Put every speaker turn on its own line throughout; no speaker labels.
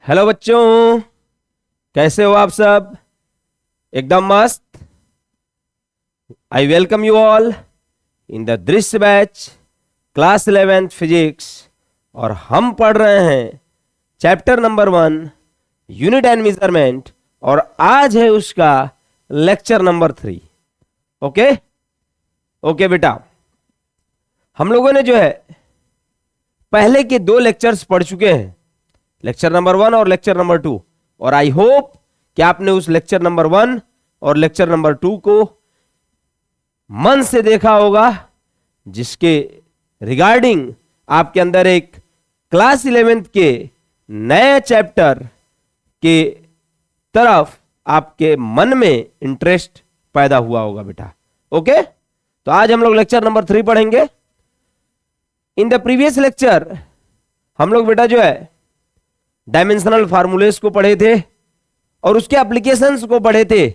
Hello बच्चों, कैसे हो आप सब? एकदम मस्त। I welcome you all in the दृश्य बैच क्लास 11th फिजिक्स। और हम पढ़ रहे हैं chapter number 1 unit and measurement, और आज है उसका लेक्चर नंबर 3। ओके ओके बेटा, हम लोगों ने जो है पहले के 2 लेक्चर्स पढ़ चुके हैं, लेक्चर नंबर 1 और लेक्चर नंबर 2। और आई होप कि आपने उस लेक्चर नंबर 1 और लेक्चर नंबर 2 को मन से देखा होगा, जिसके रिगार्डिंग आपके अंदर एक क्लास 11th के नए चैप्टर के तरफ आपके मन में इंटरेस्ट पैदा हुआ होगा बेटा। ओके, तो आज हम लोग लेक्चर नंबर 3 पढ़ेंगे। इन द प्रीवियस लेक्चर हम लोग बेटा जो है डायमेंशनल फार्मूलेस को पढ़े थे और उसके एप्लीकेशंस को पढ़े थे,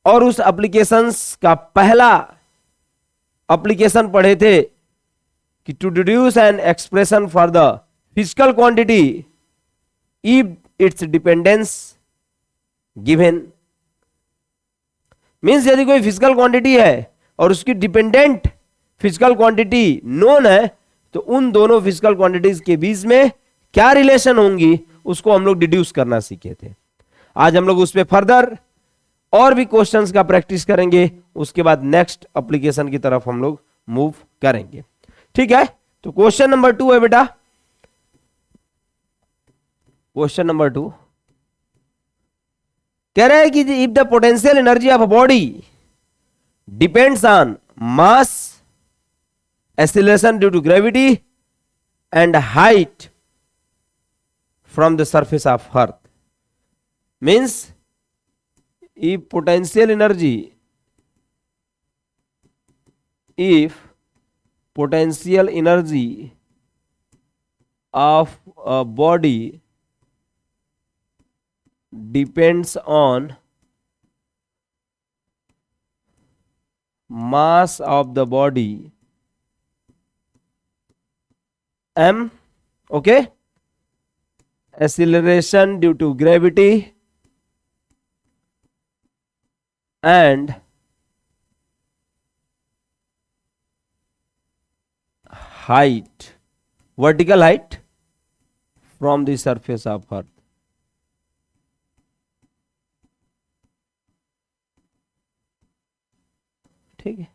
और उस एप्लीकेशंस का पहला एप्लीकेशन पढ़े थे कि to deduce an expression for the physical quantity if its dependence given. Means यदि कोई फिजिकल क्वांटिटी है और उसकी डिपेंडेंट फिजिकल क्वांटिटी नोन है, तो उन दोनों फिजिकल क्वांटिटीज के बीच में क्या रिलेशन होंगी उसको हम लोग डिड्यूस करना सीखे थे। आज हम लोग उस पर फर्दर और भी क्वेश्चंस का प्रैक्टिस करेंगे, उसके बाद नेक्स्ट एप्लीकेशन की तरफ हम लोग मूव करेंगे। ठीक है, तो क्वेश्चन नंबर 2 है बेटा। क्वेश्चन नंबर 2 कह रहा है कि if the potential energy of a body depends on mass, acceleration due to gravity and height from the surface of earth, means if potential energy of a body depends on mass of the body m, okay, acceleration due to gravity and height, vertical height from the surface of earth। ठीक है,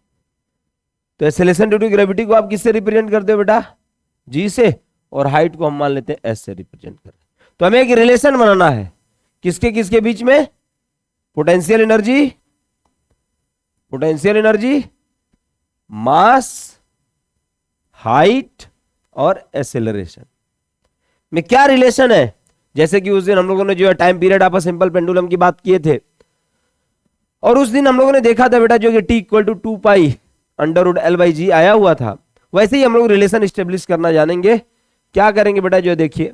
तो acceleration due to gravity को आप किससे represent करते हो बेटा? जी से, और हाइट को हम मान लेते हैं एस से रिप्रेजेंट कर रहे हैं। तो हमें एक रिलेशन बनाना है किसके किसके बीच में? पोटेंशियल एनर्जी, मास, हाइट और एक्सेलरेशन में क्या रिलेशन है? जैसे कि उस दिन हम लोगों ने जो है time period of a simple pendulum की बात किए थे, और उस दिन हम लोगों ने देखा था बेटा जो कि T = 2 पाई √L/g आया हुआ था। वैसे ही हम लोग रिलेशन स्टेब्लिश करना जानेंगे। क्या करेंगे बेटा, जो देखिए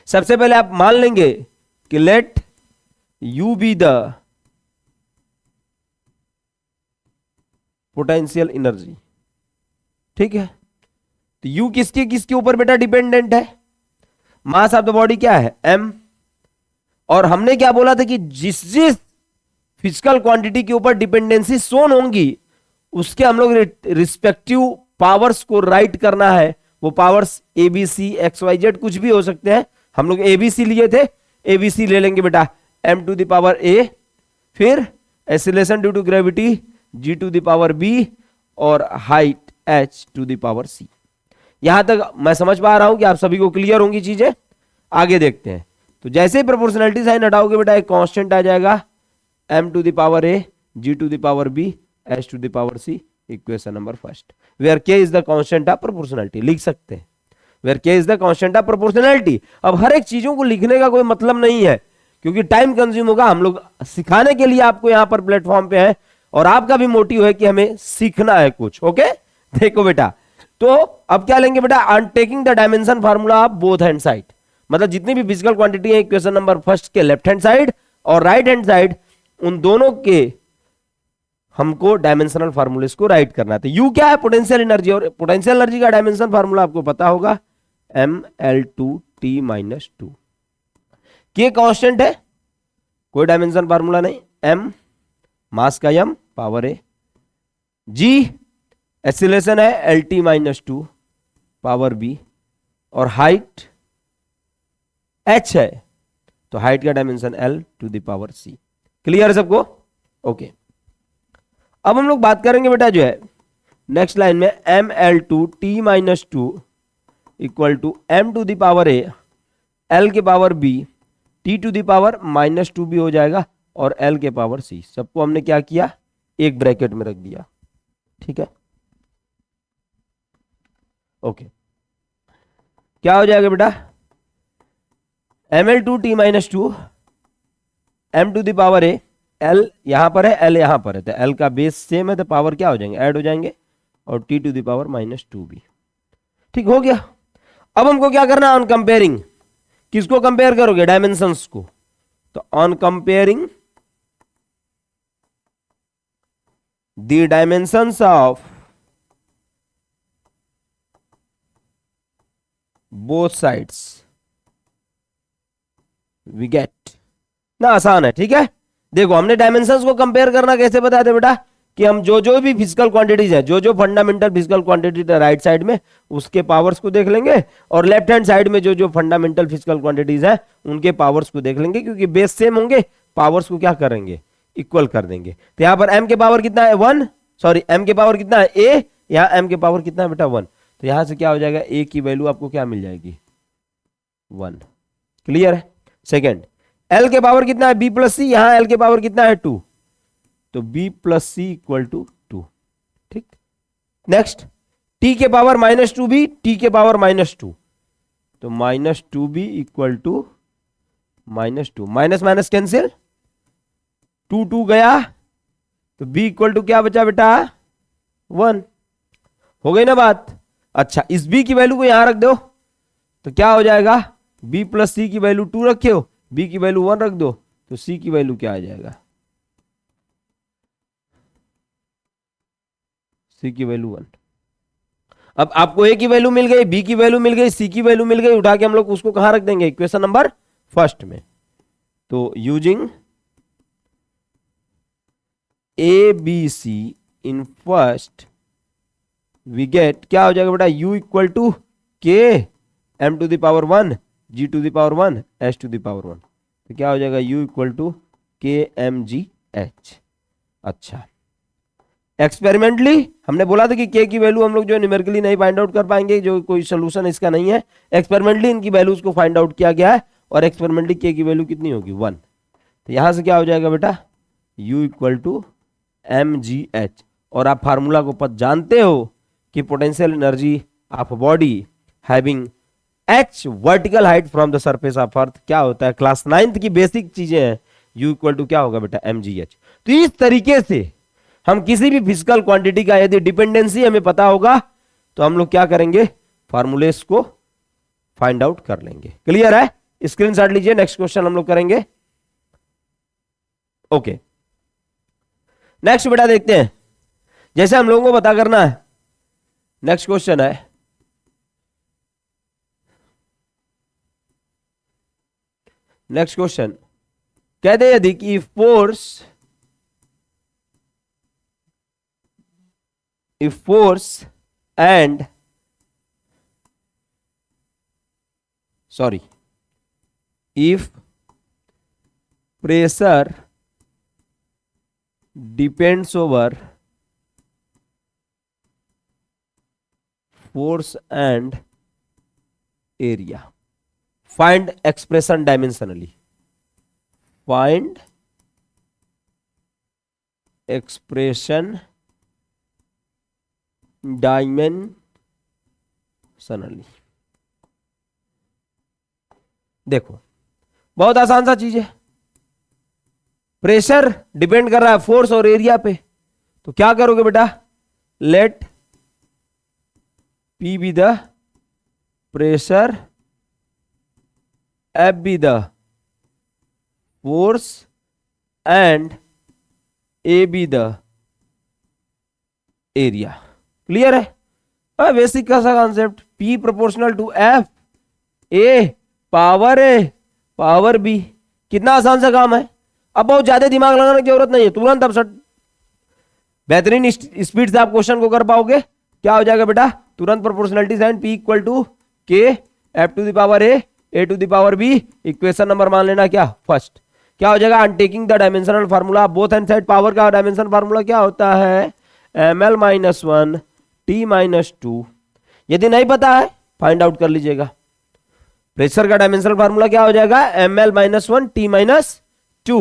सबसे पहले आप मान लेंगे कि let U be the potential energy. ठीक है, तो U किसके किसके ऊपर बेटा डिपेंडेंट है? मास ऑफ द बॉडी क्या है? m। और हमने क्या बोला था कि जिस जिस फिजिकल क्वांटिटी के ऊपर डिपेंडेंसी सोन होंगी उसके हम लोग रिस्पेक्टिव पावर्स को राइट करना है। वो पावर्स ABC XYZ कुछ भी हो सकते हैं। हम लोग ABC लिए थे, ABC ले लेंगे बेटा m⁴ फिर acceleration due to gravity g⁵ और हाइट h⁻c। यहां तक मैं समझ पा रहा हूं कि आप सभी को क्लियर होंगी चीजें। आगे देखते हैं। तो जैसे ही प्रोपोर्शनलिटी साइन हटाओगे बेटा एक कांस्टेंट आ जाएगा m⁴ g⁵ h⁻c, equation number first, where k is the constant of proportionality. लिख सकते हैं where k is the constant of proportionality. अब हर एक चीजों को लिखने का कोई मतलब नहीं है, क्योंकि टाइम कंज्यूम होगा। हम लोग सिखाने के लिए आपको यहां पर प्लेटफॉर्म पे है, और आपका भी मोटिव है कि हमें सीखना है कुछ। ओके, देखो बेटा, तो अब क्या लेंगे बेटा? On taking the dimension formula of both hand side, मतलब जितनी भी फिजिकल क्वांटिटी है इक्वेशन नंबर फर्स्ट के लेफ्ट हैंड साइड और राइट हैंड साइड, उन दोनों के हमको डायमेंशनल फार्मूलेस को राइट करना है। तो यू क्या है? पोटेंशियल एनर्जी, और पोटेंशियल एनर्जी का डायमेंशन फार्मूला आपको पता होगा mL2T-2। के कांस्टेंट है, कोई डायमेंशन फार्मूला नहीं, m मास का m power a, g acceleration है lt माइनस 2 पावर b, और हाइट h है तो हाइट का dimension l to the power c। Clear है सबको? ओके। अब हम लोग बात करेंगे बेटा जो है नेक्स्ट लाइन में ml2 t minus 2 equal to m to the power a l के power b t to the power minus 2 भी हो जाएगा और l के पावर c। सबको हमने क्या किया, एक ब्रैकेट में रख दिया। ठीक है, ओके। क्या हो जाएगा बेटा, ml2 t minus 2 m to the power a, l यहां पर है l यहां पर है, तो l का बेस सेम है तो पावर क्या हो जाएंगे, ऐड हो जाएंगे, और t to the power minus 2 भी। ठीक हो गया। अब हमको क्या करना है, ऑन कंपेयरिंग, किसको कंपेयर करोगे, डायमेंशंस को, तो on comparing the dimensions of both sides we get ना, आसान है। ठीक है, देखो हमने डायमेंशंस को कंपेयर करना कैसे बताया था बेटा, कि हम जो भी फिजिकल क्वांटिटीज है, जो fundamental physical quantity right side में, उसके पावर्स को देख लेंगे, और लेफ्ट हैंड साइड में जो फंडामेंटल फिजिकल क्वांटिटीज है उनके पावर्स को देख लेंगे, क्योंकि बेस सेम होंगे, पावर्स को क्या करेंगे, इक्वल कर देंगे। तो यहां पर m के पावर कितना है 1, सॉरी m के पावर कितना है a, यहां m के पावर कितना है बेटा 1, तो यहां से क्या हो जाएगा, a की वैल्यू आपको क्या मिल जाएगी 1। क्लियर है? सेकेंड, l के पावर कितना है b प्लस सी, यहां l के पावर कितना है 2, तो b plus C equal to 2। ठीक, नेक्स्ट t के पावर माइनस 2 भी, t के पावर माइनस 2, तो माइनस 2 भी equal to minus 2, minus minus cancel, 2 2 गया, तो b इक्वल टू क्या बचा बेटा 1। हो गई ना बात? अच्छा, इस b की वैल्यू को यहां रख दो, तो क्या हो जाएगा, b प्लस सी की वैल्यू 2 रखे हो, b की वैल्यू 1 रख दो, तो c की वैल्यू क्या आ जाएगा, c की वैल्यू 1। अब आपको a की वैल्यू मिल गई, b की वैल्यू मिल गई, c की वैल्यू मिल गई, उठा के हम लोग उसको कहां रख देंगे, इक्वेशन नंबर फर्स्ट में। तो using A B C in first we get, क्या हो जाएगा बेटा, u equal to K m to the power 1 g to the power 1 h to the power 1, तो क्या हो जाएगा u equal to K M G H. अच्छा, experimentally हमने बोला था कि k की वैल्यू हम लोग जो न्यूमेरिकली नहीं फाइंड आउट कर पाएंगे, जो कोई सोल्यूशन इसका नहीं है, एक्सपेरिमेंटली इनकी वैल्यूज को फाइंड आउट किया गया है, और एक्सपेरिमेंटली k की वैल्यू कितनी होगी 1, तो यहां से क्या हो जाएगा बेटा u equal to M G H. और आप फार्मूला को पद जानते हो कि potential energy of body having h vertical height from the surface of earth क्या होता है, क्लास 9th की बेसिक चीजें हैं। u इक्वल टू क्या होगा बेटा एम जी एच। तो इस तरीके से हम किसी भी फिजिकल क्वांटिटी का यदि डिपेंडेंसी हमें पता होगा तो हम लोग क्या करेंगे, फार्मूलेस को फाइंड आउट कर लेंगे। क्लियर है? स्क्रीनशॉट लीजिए, नेक्स्ट क्वेश्चन हम लोग करेंगे। ओके, नेक्स्ट बेटा देखते हैं, जैसे हम लोगों को पता करना है, नेक्स्ट क्वेश्चन है नेक्स्ट क्वेश्चन कहते हैं यदि कि force and if pressure depends over force and area, find expression dimensionally, find expression dimensionally। देखो बहुत आसान सा चीज है, प्रेशर डिपेंड कर रहा है फोर्स और एरिया पे, तो क्या करोगे बेटा, let P be the pressure, F be the force and A be the area. Clear है? बेसिक का सा concept, P proportional to F, A power है, पावर बी। कितना आसान सा काम है, अब बहुत ज्यादा दिमाग लगाने की जरूरत नहीं है, तुरंत अब सट बेहतरीन स्पीड से आप क्वेश्चन को कर पाओगे। क्या हो जाएगा बेटा, तुरंत proportionality sign P equal to K F to the power A to the power B. Equation number मान लेना क्या, फर्स्ट। क्या हो जाएगा, on taking the dimensional formula both and side. Power का डायमेंशन फार्मूला क्या होता है, M L minus one T minus two. यदि नहीं पता है फाइंड आउट कर लीजिएगा। प्रेशर का डायमेंशनल फार्मूला क्या हो जाएगा, M L minus one T minus two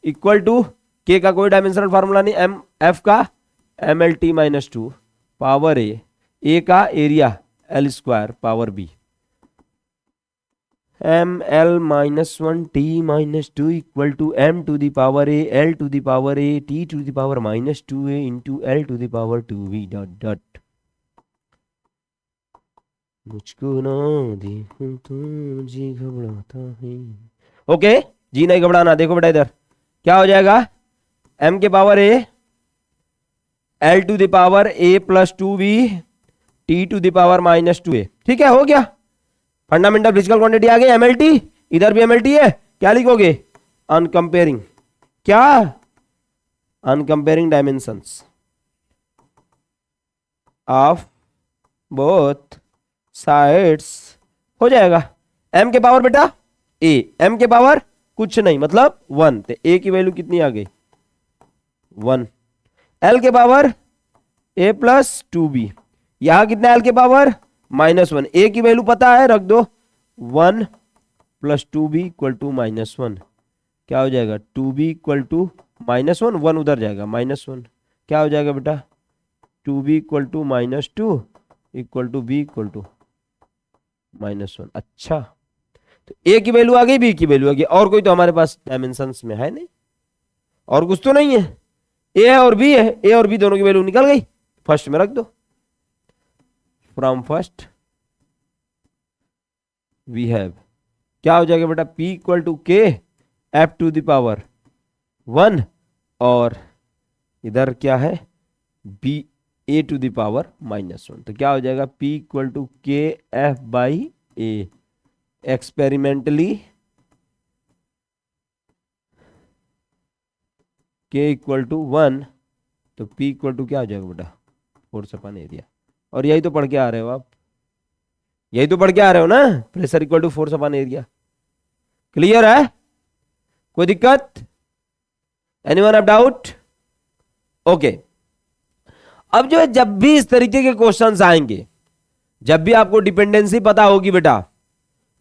equal to K का कोई डायमेंशनल फार्मूला नहीं, एम एफ का M L T minus two power A का area L square power B. M L minus one T minus two equal to M to the power A L to the power A T to the power minus two A into L to the power two V dot dot. मुझको ना देखूं तो जी घबराता है। Okay जी नहीं घबराना। देखो बेटा इधर क्या हो जाएगा, m के power A L to the power A plus two V T to the power minus two A. ठीक है, हो गया। फंडामेंटल फिजिकल क्वांटिटी आ गई एमएलटी, इधर भी एमएलटी है। क्या लिखोगे, अनकंपेयरिंग, क्या अनकंपेयरिंग डायमेंशंस ऑफ बोथ साइड्स हो जाएगा। m के पावर बेटा a, m के पावर कुछ नहीं मतलब 1, तो a की वैल्यू कितनी आ गई 1। l के power a plus two B, यहां कितना l के पावर -1। a की वैल्यू पता है, रख दो 1 plus two B equal to -1। क्या हो जाएगा, टू बी इक्वल टू -1, 1 उधर जाएगा -1। क्या हो जाएगा बेटा, two B equal to -2 equal to B equal to -1। अच्छा, तो ए की वैल्यू आ गई, बी की वैल्यू आ गई, और कोई तो हमारे पास डायमेंशंस में है नहीं, और कुछ तो नहीं है। ए है और बी है, ए और बी दोनों की वैल्यू निकल गई, फर्स्ट में रख दो। फ्रॉम फर्स्ट वी हैव, क्या हो जाएगा बेटा, P equal to K F to the power 1 और इधर क्या है B A to the power -1। तो क्या हो जाएगा P equal to K F by A. Experimentally K equal to 1, तो P इक्वल टू क्या हो जाएगा बेटा, फोर्स अपन एरिया। और यही तो पढ़ के आ रहे हो आप, यही तो पढ़ के आ रहे हो ना, pressure equal to force upon area. Clear है, कोई दिक्कत, एनीवन हैव डाउट? ओके, अब जो है जब भी इस तरीके के क्वेश्चंस आएंगे, जब भी आपको डिपेंडेंसी पता होगी बेटा,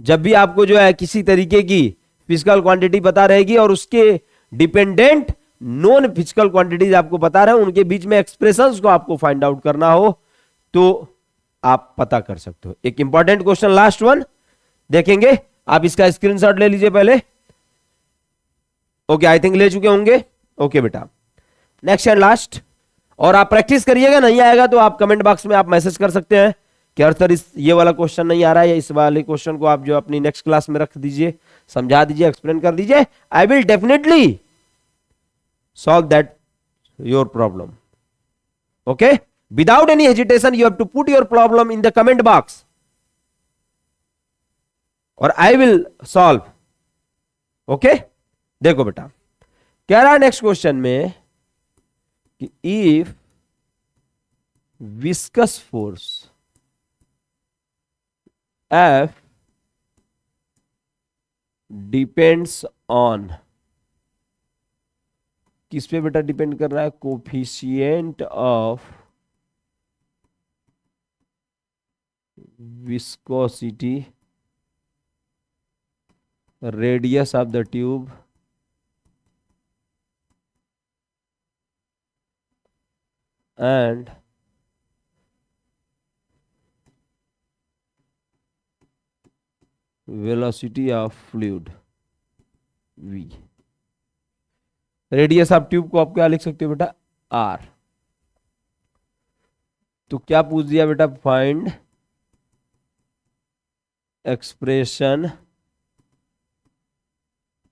जब भी आपको जो है किसी तरीके की फिजिकल क्वांटिटी पता रहेगी और उसके डिपेंडेंट नॉन फिजिकल क्वांटिटीज आपको पता रहे, उनके बीच में एक्सप्रेशंस को आपको फाइंड आउट करना हो तो आप पता कर सकते हो। एक इंपॉर्टेंट क्वेश्चन लास्ट वन देखेंगे, आप इसका स्क्रीनशॉट ले लीजिए पहले। ओके, आई थिंक ले चुके होंगे। ओके बेटा, नेक्स्ट एंड लास्ट, और आप प्रैक्टिस करिएगा, नहीं आएगा तो आप कमेंट बॉक्स में आप मैसेज कर सकते हैं कि हर सर ये वाला क्वेश्चन नहीं आ रहा है, या इस वाले क्वेश्चन को आप जो अपनी नेक्स्ट क्लास में रख दीजिए, समझा दीजिए, एक्सप्लेन कर दीजिए। I will definitely solve that your problem. Okay, without any hesitation you have to put your problem in the comment box और I will solve. Okay, देखो बेटा कह रहा है नेक्स्ट क्वेश्चन में कि if viscous force F depends on, किस पे बेटा डिपेंड कर रहा है, coefficient of viscosity, radius of the tube and velocity of fluid V। Radius of tube को आप क्या लिख सकते हो बेटा, R। तो क्या पूछ दिया बेटा, फाइंड एक्सप्रेशन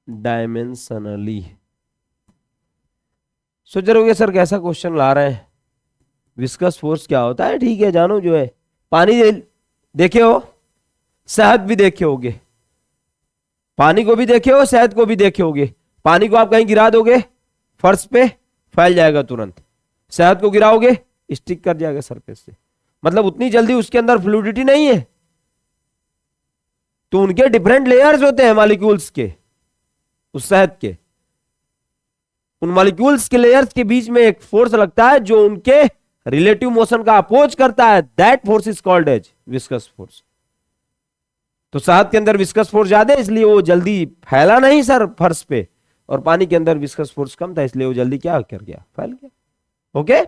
डायमेंशनली। सोच रहे होगे सर कैसा क्वेश्चन ला रहे हैं, विस्कस फोर्स क्या होता है, ठीक है जानो, जो है पानी देखे हो, शहद भी देखे होगे, पानी को भी देखे हो, शहद को भी देखे होगे। पानी को आप कहीं गिरा दोगे फर्श पे, फैल जाएगा तुरंत। शहद को गिराओगे स्टिक कर जाएगा सरफेस से, मतलब उतनी जल्दी उसके अंदर फ्लूइडिटी नहीं है। तो उनके डिफरेंट लेयर्स होते हैं मॉलिक्यूल्स के, उस शहद के। उन मॉलिक्यूल्स के लेयर्स के बीच में एक फोर्स लगता है जो उनके रिलेटिव मोशन का अपोज करता है। That force is called as viscous force. तो शहद के अंदर विस्कस फोर्स ज्यादा है, इसलिए वो जल्दी फैला नहीं सर फर्श पे, और पानी के अंदर विस्कस फोर्स कम था, इसलिए वो जल्दी क्या कर गया, फैल गया। ओके,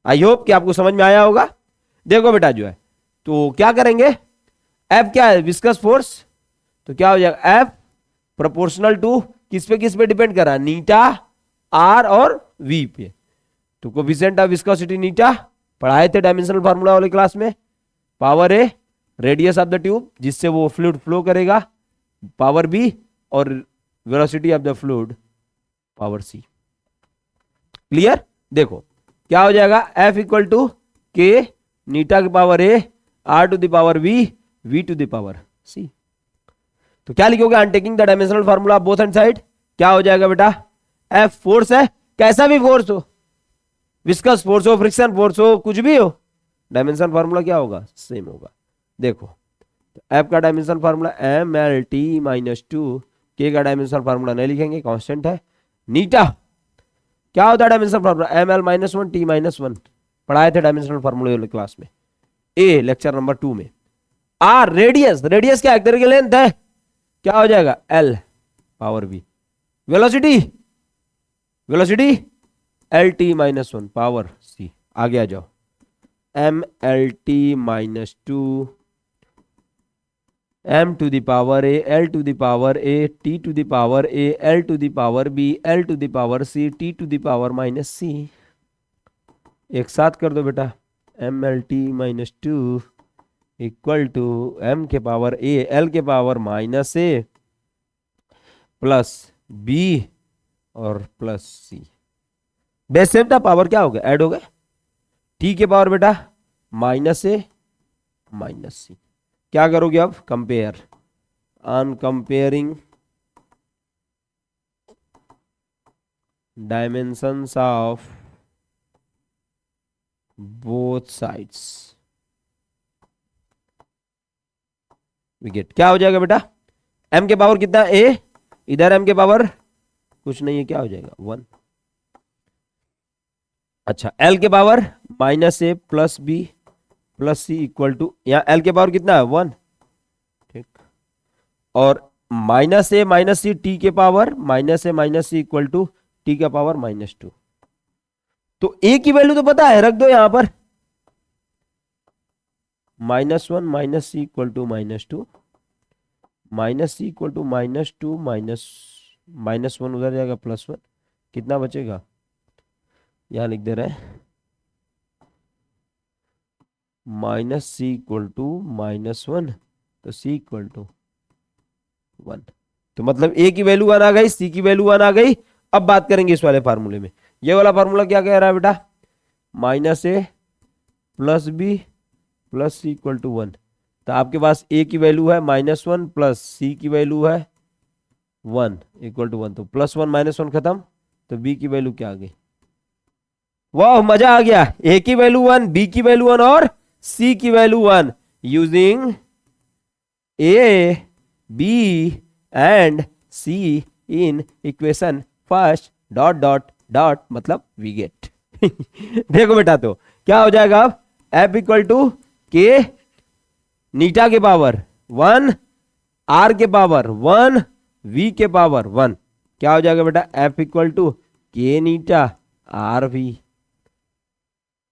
आई होप कि आपको समझ में आया होगा। देखो बेटा जो है, तो क्या करेंगे, एफ क्या है, विस्कस फोर्स, तो क्या हो जाएगा, एफ प्रोपोर्शनल टू किस पे डिपेंड कर रहा है, नीटा, आर और वी पे। तो कोफिशिएंट ऑफ विस्कोसिटी नीटा पढ़ाए थे डायमेंशनल फार्मूला वाले क्लास में, power A radius of the tube जिससे वो फ्लूइड फ्लो करेगा, पावर बी, और velocity of the fluid power C. Clear. देखो क्या हो जाएगा, F equal to K eta की power A R to the power V V to the power C. तो क्या लिखोगे, on taking the dimensional formula both and side, क्या हो जाएगा बेटा, एफ फोर्स है, कैसा भी फोर्स हो, विस्कस फोर्स हो, फ्रिक्शन फोर्स हो, कुछ भी हो, डायमेंशन फार्मूला क्या होगा, सेम होगा। देखो एफ का dimension formula M L T minus two, K का डायमेंशन फार्मूला नहीं लिखेंगे, कांस्टेंट है। नीटा क्या होता है dimension formula, M L minus one T minus one, पढ़ाए थे डायमेंशनल फार्मूले वाले क्लास में, ए लेक्चर नंबर 2 में। आर रेडियस, रेडियस क्या एक तरह की लेंथ है, क्या हो जाएगा, L power V. Velocity, velocity L T minus one power C. आगे आ जाओ, M L T minus two, M to the power A L to the power A T to the power A L to the power B L to the power C T to the power minus C. एक साथ कर दो बेटा, M L T minus two equal to M के power A L के power minus A plus B और plus सी। Base same था, power क्या हो गया, ऐड हो गया, टी के पावर बेटा माइनस ए माइनस सी। क्या करोगे अब, compare, on comparing dimensions of both sides we get, क्या हो जाएगा बेटा, m के पावर कितना a, इधर m के पावर कुछ नहीं है, क्या हो जाएगा 1। अच्छा l के power minus A plus B plus C equal to, यहाँ l के पावर कितना है 1, ठीक, और minus A minus C T के power minus A minus C equal to T का पावर माइनस 2। तो a की वैल्यू तो पता है, रख दो यहां पर, minus one minus C equal to minus 2, minus C equal to minus 2 minus one उधर जाएगा प्लस 1, कितना बचेगा, यहां लिख दे रहे हैं minus C equal to minus 1, तो सी इक्वल टू 1। तो मतलब a की वैल्यू 1 आ गई, c की वैल्यू 1 आ गई। अब बात करेंगे इस वाले फार्मूले में, ये वाला फार्मूला क्या कह रहा है बेटा, minus A plus B plus C equal to 1। तो आपके पास a की वैल्यू है माइनस 1 प्लस c की वैल्यू है 1 इक्वल टू 1, तो प्लस 1 माइनस 1 खत्म, तो b की वैल्यू क्या आ गई, वाह मजा आ गया, a की वैल्यू 1, b की वैल्यू 1 और c की value 1, using a b and c in equation first dot dot dot, मतलब वी गेट। देखो बेटा तो क्या हो जाएगा अब, f equal to K eta के पावर 1 r के पावर 1 v के पावर 1, क्या हो जाएगा बेटा, f equal to K eta R V,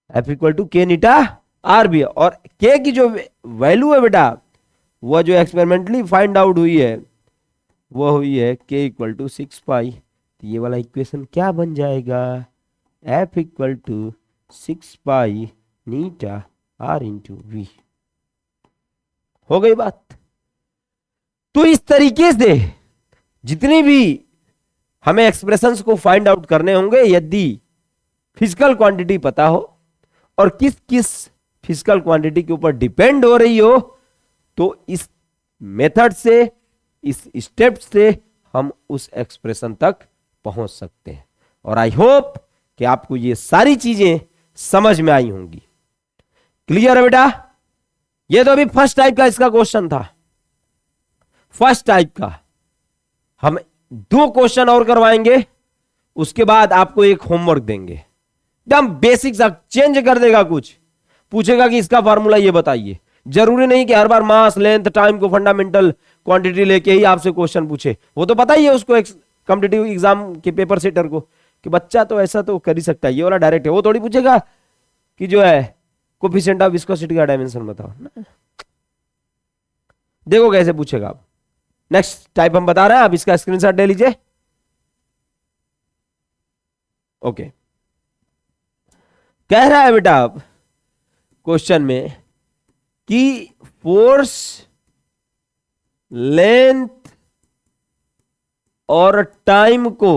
f equal to K eta R V. और k की जो वैल्यू है बेटा, वह जो एक्सपेरिमेंटली फाइंड आउट हुई है वो हुई है k इक्वल टू 6 पाई। तो ये वाला इक्वेशन क्या बन जाएगा, f equal to 6 pi eta R into V. हो गई बात। तो इस तरीके से जितनी भी हमें एक्सप्रेशंस को फाइंड आउट करने होंगे, यदि फिजिकल क्वांटिटी पता हो और किस किस फिजिकल क्वांटिटी के ऊपर डिपेंड हो रही हो, तो इस मेथड से इस स्टेप से हम उस एक्सप्रेशन तक पहुंच सकते हैं। और आई होप कि आपको ये सारी चीजें समझ में आई होंगी। क्लियर है बेटा? ये तो अभी फर्स्ट टाइप का इसका क्वेश्चन था। फर्स्ट टाइप का हम 2 क्वेश्चन और करवाएंगे, उसके बाद आपको एक होमवर्क देंगे, एकदम बेसिक सा, चेंज कर देगा कुछ। पूछेगा कि इसका फार्मूला ये बताइए। जरूरी नहीं कि हर बार मास, लेंथ, टाइम को फंडामेंटल क्वांटिटी लेके ही आपसे क्वेश्चन पूछे। वो तो पता ही है उसको, कॉम्पिटिटिव एग्जाम के पेपर सेटर को, कि बच्चा तो ऐसा तो कर ही सकता है, ये वाला डायरेक्ट है। वो थोड़ी पूछेगा कि जो है कोफिशिएंट ऑफ विस्कोसिटी का डायमेंशन बताओ ना। देखो कैसे पूछेगा। आप नेक्स्ट टाइप हम बता रहे हैं, आप इसका स्क्रीनशॉट ले लीजिए। ओके, कह रहा है बेटा आप क्वेश्चन में कि फोर्स, लेंथ और टाइम को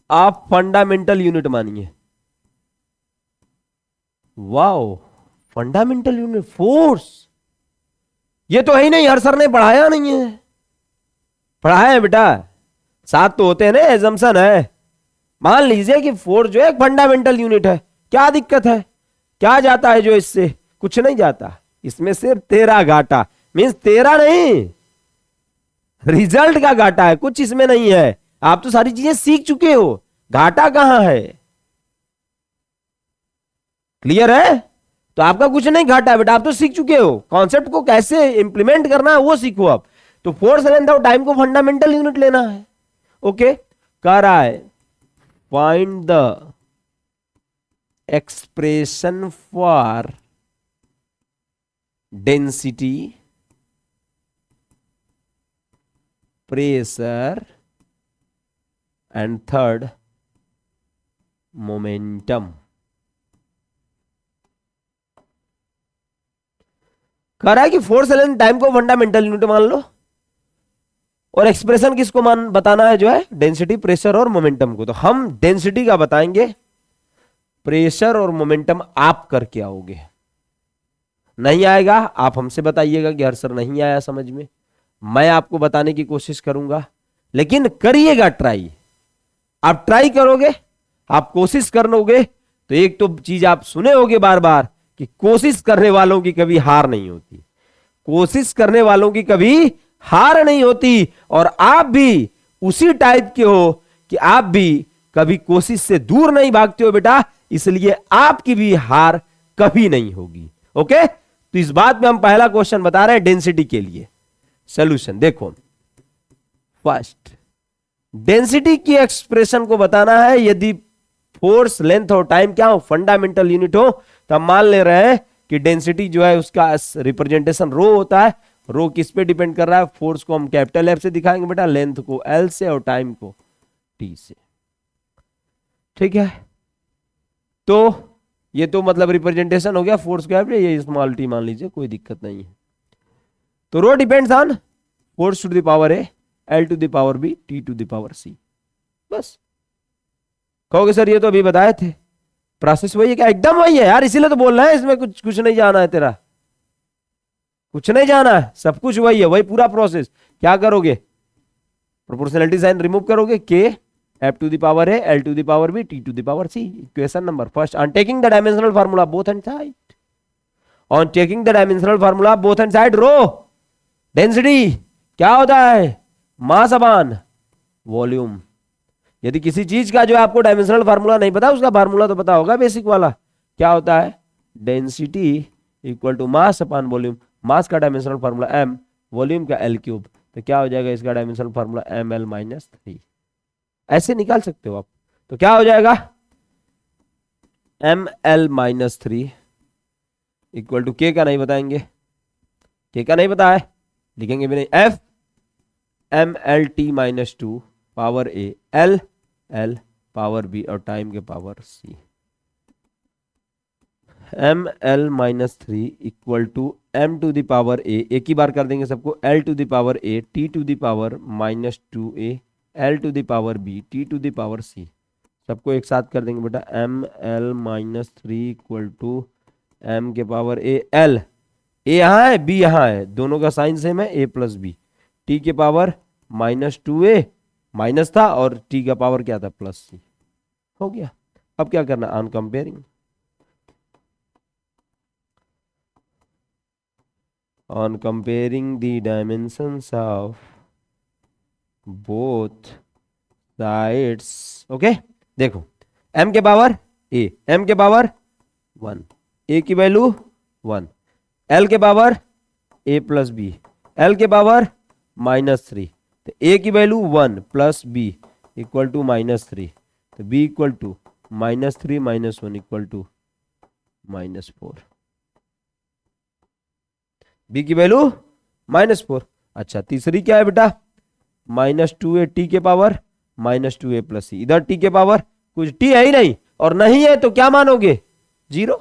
आप फंडामेंटल यूनिट मानिए। वाओ, फंडामेंटल यूनिट फोर्स, ये तो है ही नहीं, हर सर ने पढ़ाया नहीं है। पढ़ाया है बेटा, 7 तो होते हैं ना, एजम्पशन है। मान लीजिए कि फोर्स जो है फंडामेंटल यूनिट है, क्या दिक्कत है? क्या जाता है जो इससे? कुछ नहीं जाता, इसमें सिर्फ तेरा घाटा, मीन्स तेरा नहीं, रिजल्ट का घाटा है, कुछ इसमें नहीं है। आप तो सारी चीजें सीख चुके हो, घाटा कहां है? क्लियर है? तो आपका कुछ नहीं घाटा है बेटा, आप तो सीख चुके हो। कॉन्सेप्ट को कैसे इंप्लीमेंट करना है वो सीखो आप। तो फोर्स, लेंथ और टाइम को फंडामेंटल यूनिट लेना है। ओके, कह रहा है find the expression for density, pressure and third momentum. कह रहा है कि फोर्स, लेंथ, टाइम को फंडामेंटल यूनिट मान लो, और एक्सप्रेशन किसको मान बताना है? जो है डेंसिटी, प्रेशर और मोमेंटम को। तो हम डेंसिटी का बताएंगे, प्रेशर और मोमेंटम आप करके आओगे। नहीं आएगा आप हमसे बताइएगा कि हर सर नहीं आया समझ में, मैं आपको बताने की कोशिश करूंगा, लेकिन करिएगा ट्राई। आप ट्राई करोगे, आप कोशिश कर लोगे, तो एक तो चीज आप सुने होगे बार बार कि कोशिश करने वालों की कभी हार नहीं होती। कोशिश करने वालों की कभी हार नहीं होती। और आप भी उसी टाइप के हो कि आप भी कभी कोशिश से दूर नहीं भागते हो बेटा, इसलिए आपकी भी हार कभी नहीं होगी। ओके, तो इस बात में हम पहला क्वेश्चन बता रहे हैं डेंसिटी के लिए। सॉल्यूशन देखो, फर्स्ट डेंसिटी की एक्सप्रेशन को बताना है। यदि फोर्स, लेंथ और टाइम क्या हो? फंडामेंटल यूनिट हो, तो हम मान ले रहे हैं कि डेंसिटी जो है उसका रिप्रेजेंटेशन रो होता है। रो किस पे डिपेंड कर रहा है? फोर्स को हम कैपिटल एफ से दिखाएंगे बेटा, लेंथ को एल से और टाइम को टी से। ठीक है, तो ये तो मतलब रिप्रेजेंटेशन हो गया फोर्स का, ये स्मॉल टी मान लीजिए, कोई दिक्कत नहीं है। तो rho depends on force to the power A, L to the power B, T to the power C. बस कहोगे सर ये तो अभी बताए थे, प्रोसेस वही है क्या? एकदम वही है यार, इसीलिए तो बोल रहे हैं, इसमें कुछ नहीं जाना है तेरा, कुछ नहीं जाना है, सब कुछ वही है, वही पूरा प्रोसेस। क्या करोगे? प्रोपोर्शनलिटी साइन रिमूव करोगे, K F to the power A, L to the power B, T to the power C. Equation number first, on taking the dimensional formula both and side, on taking the dimensional formula both and side, rho density क्या होता है? Mass upon volume. यदि किसी चीज का जो है आपको डायमेंशनल फार्मूला नहीं पता, उसका फार्मूला तो पता होगा बेसिक वाला, क्या होता है? Density equal to mass upon volume. Mass का डायमेंशनल फार्मूला m, वॉल्यूम का l क्यूब, तो क्या हो जाएगा इसका डायमेंशनल फार्मूला ml-3। ऐसे निकाल सकते हो आप। तो क्या हो जाएगा? ml-3 इक्वल टू k का नहीं बताएंगे, k का नहीं पता है, लिखेंगे भी नहीं, f mlt-2 power a, l l power b और टाइम के power c। ml-3 equal to m to the power a, एक ही बार कर देंगे सबको, l to the power a, t to the power -2a, l to the power b, t to the power c। सबको एक साथ कर देंगे बेटा, ml-3 इक्वल टू m के पावर a, l, a यहाँ है b यहाँ है, दोनों का साइन सेम है, a प्लस बी, टी के पावर -2a माइनस था और टी का पावर क्या था +c। हो गया। अब क्या करना, on comparing, on comparing the dimensions of both sides, okay. देखो m के पावर a, m के पावर 1, a की वैल्यू 1, l के power a plus B, l के पावर -3, तो a की value 1 plus b equal to -3, तो b equal to -3 - 1 equal to -4, b की वैल्यू -4। अच्छा तीसरी क्या है बेटा, -2a टी के पावर -2a प्लस सी, इधर टी के पावर कुछ टी है ही नहीं और नहीं है तो क्या मानोगे 0,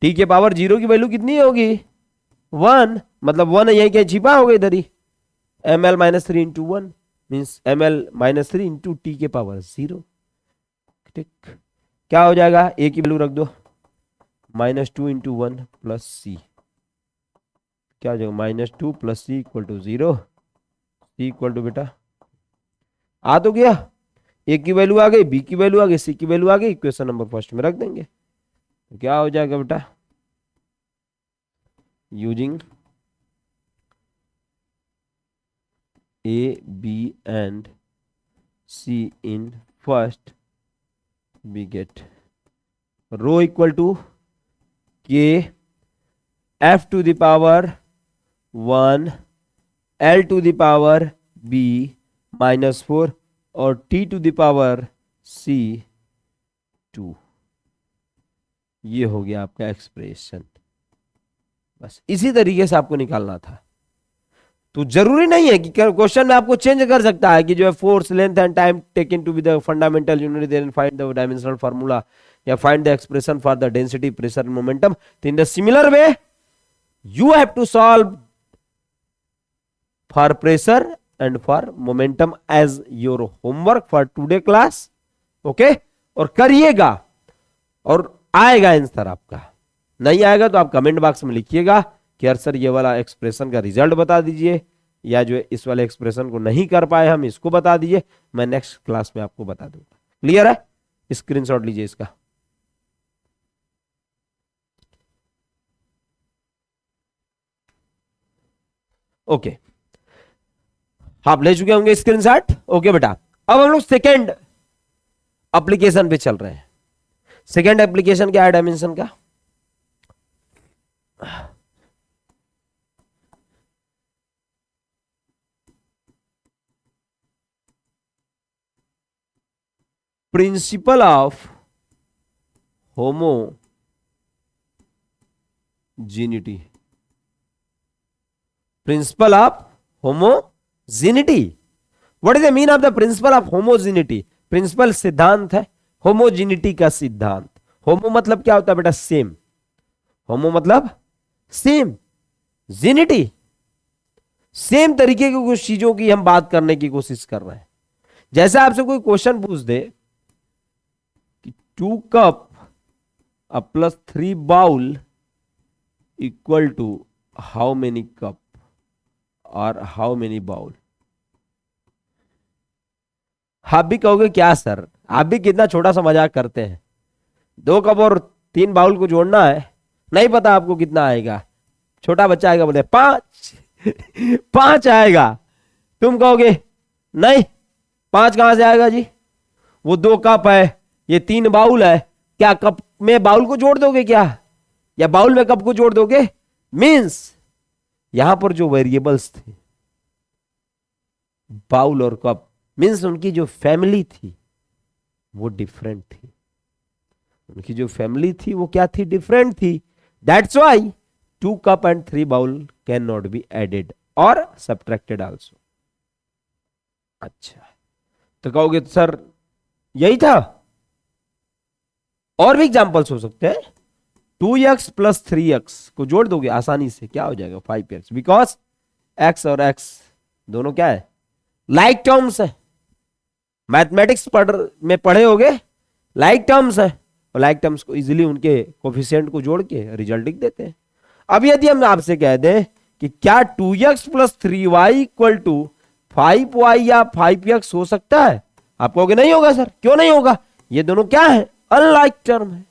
टी के पावर 0 की वैल्यू कितनी होगी 1, मतलब 1 यही क्या छिपा होगा इधर ही, ml -3 into 1 means ml -3 into T के पावर 0। ठीक, क्या हो जाएगा, a की वैल्यू रख दो -2 इंटू 1 प्लस सी, क्या हो जाएगा -2 plus C equal to 0, C equal to बेटा आ तो गया, ए की वैल्यू आ गई, बी की वैल्यू आ गई, सी की वैल्यू आ गई, इक्वेशन नंबर फर्स्ट में रख देंगे, तो क्या हो जाएगा बेटा, using A B and C in first we get rho equal to K F to the power 1 L to the power b -4 और t to the power c 2। ये हो गया आपका एक्सप्रेशन। बस इसी तरीके से आपको निकालना था। तो जरूरी नहीं है कि क्वेश्चन में आपको चेंज कर सकता है कि जो है force length and time taken to be the fundamental unit, then find the dimensional formula या find the expression for the density pressure momentum. तो in the similar way you have to solve for pressure and for momentum as your homework for today class, okay? और करिएगा और आएगा answer आपका, नहीं आएगा तो आप कमेंट बॉक्स में लिखिएगा कि यार सर ये वाला एक्सप्रेशन का रिजल्ट बता दीजिए, या जो है इस वाले एक्सप्रेशन को नहीं कर पाए हम इसको बता दीजिए, मैं नेक्स्ट क्लास में आपको बता दूंगा। क्लियर है? स्क्रीनशॉट लीजिए इसका। ओके आप ले चुके होंगे स्क्रीनशॉट। ओके बेटा, अब हम लोग सेकेंड एप्लीकेशन पे चल रहे हैं। सेकेंड एप्लीकेशन क्या है डायमेंशन का, principle of homogeneity. Principle of homogeneity, what is the mean of the principle of homogeneity? प्रिंसिपल सिद्धांत है, होमोजीनिटी का सिद्धांत। होमो मतलब क्या होता है बेटा, सेम। होमो मतलब सेम, जीनिटी सेम तरीके की कुछ चीजों की हम बात करने की कोशिश कर रहे हैं। जैसे आपसे कोई क्वेश्चन पूछ दे कि 2 cup plus 3 bowl equal to how many cup और हाउ मेनी बाउल, आप भी कहोगे क्या सर, आप भी कितना छोटा सा मजाक करते हैं, 2 कप और 3 बाउल को जोड़ना है, नहीं पता आपको कितना आएगा। छोटा बच्चा आएगा बोले 5 5 आएगा, तुम कहोगे नहीं 5 कहां से आएगा जी, वो 2 कप है, ये 3 बाउल है, क्या कप में बाउल को जोड़ दोगे क्या, या बाउल में कप को जोड़ दोगे? मींस यहां पर जो वेरिएबल्स थे बाउल और कप, मींस उनकी जो फैमिली थी वो डिफरेंट थी, उनकी जो फैमिली थी वो क्या थी, डिफरेंट थी। That's why 2 cup and 3 bowl can not be added और सब्ट्रैक्टेड आल्सो। अच्छा तो कहोगे तो सर यही था, और भी एग्जांपल्स हो सकते हैं। 2x प्लस 3x को जोड़ दोगे आसानी से, क्या हो जाएगा 5x, बिकॉज x और x दोनों क्या है, लाइक टर्म्स है। मैथमेटिक्स में पढ़े होगे, लाइक टर्म्स है, और लाइक टर्म्स को इजीली उनके कोफिशिएंट को जोड़ के रिजल्ट लिख देते हैं। अब यदि हम आपसे कह दें कि क्या 2x plus 3y equal to 5y या 5x हो सकता है? आप कहोगे नहीं होगा सर, क्यों नहीं होगा? ये दोनों क्या है? अनलाइक टर्म है।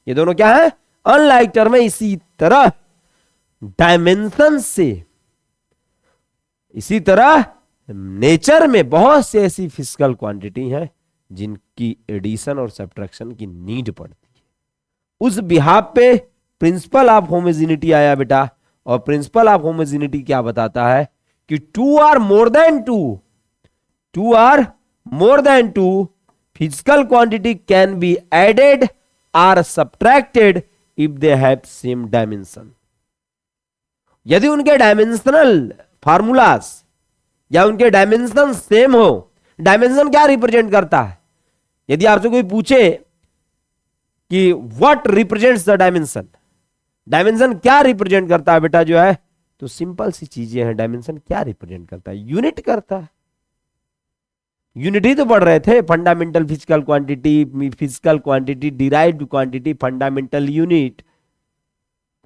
ये दोनों क्या है? अनलाइक टर्म है। इसी तरह डायमेंशन से, इसी तरह नेचर में बहुत सी ऐसी फिजिकल क्वांटिटी है जिनकी एडिशन और सब्ट्रैक्शन की नीड पड़ती है। उस बिहाफ पे प्रिंसिपल ऑफ होमोजेनिटी आया बेटा, और प्रिंसिपल ऑफ होमोजेनिटी क्या बताता है कि 2 or more than 2 or more than 2 physical quantity can be added or subtracted if they have same dimension. यदि उनके डायमेंशनल फार्मूलास या उनके डायमेंशन सेम हो। डायमेंशन क्या रिप्रेजेंट करता है? यदि आपसे कोई पूछे कि what represents the dimension, dimension क्या रिप्रेजेंट करता है बेटा जो है, तो सिंपल सी चीजें हैं। डायमेंशन क्या रिप्रेजेंट करता है? यूनिट करता है। यूनिट ही तो पढ़ रहे थे, fundamental physical quantity, derived quantity, fundamental unit.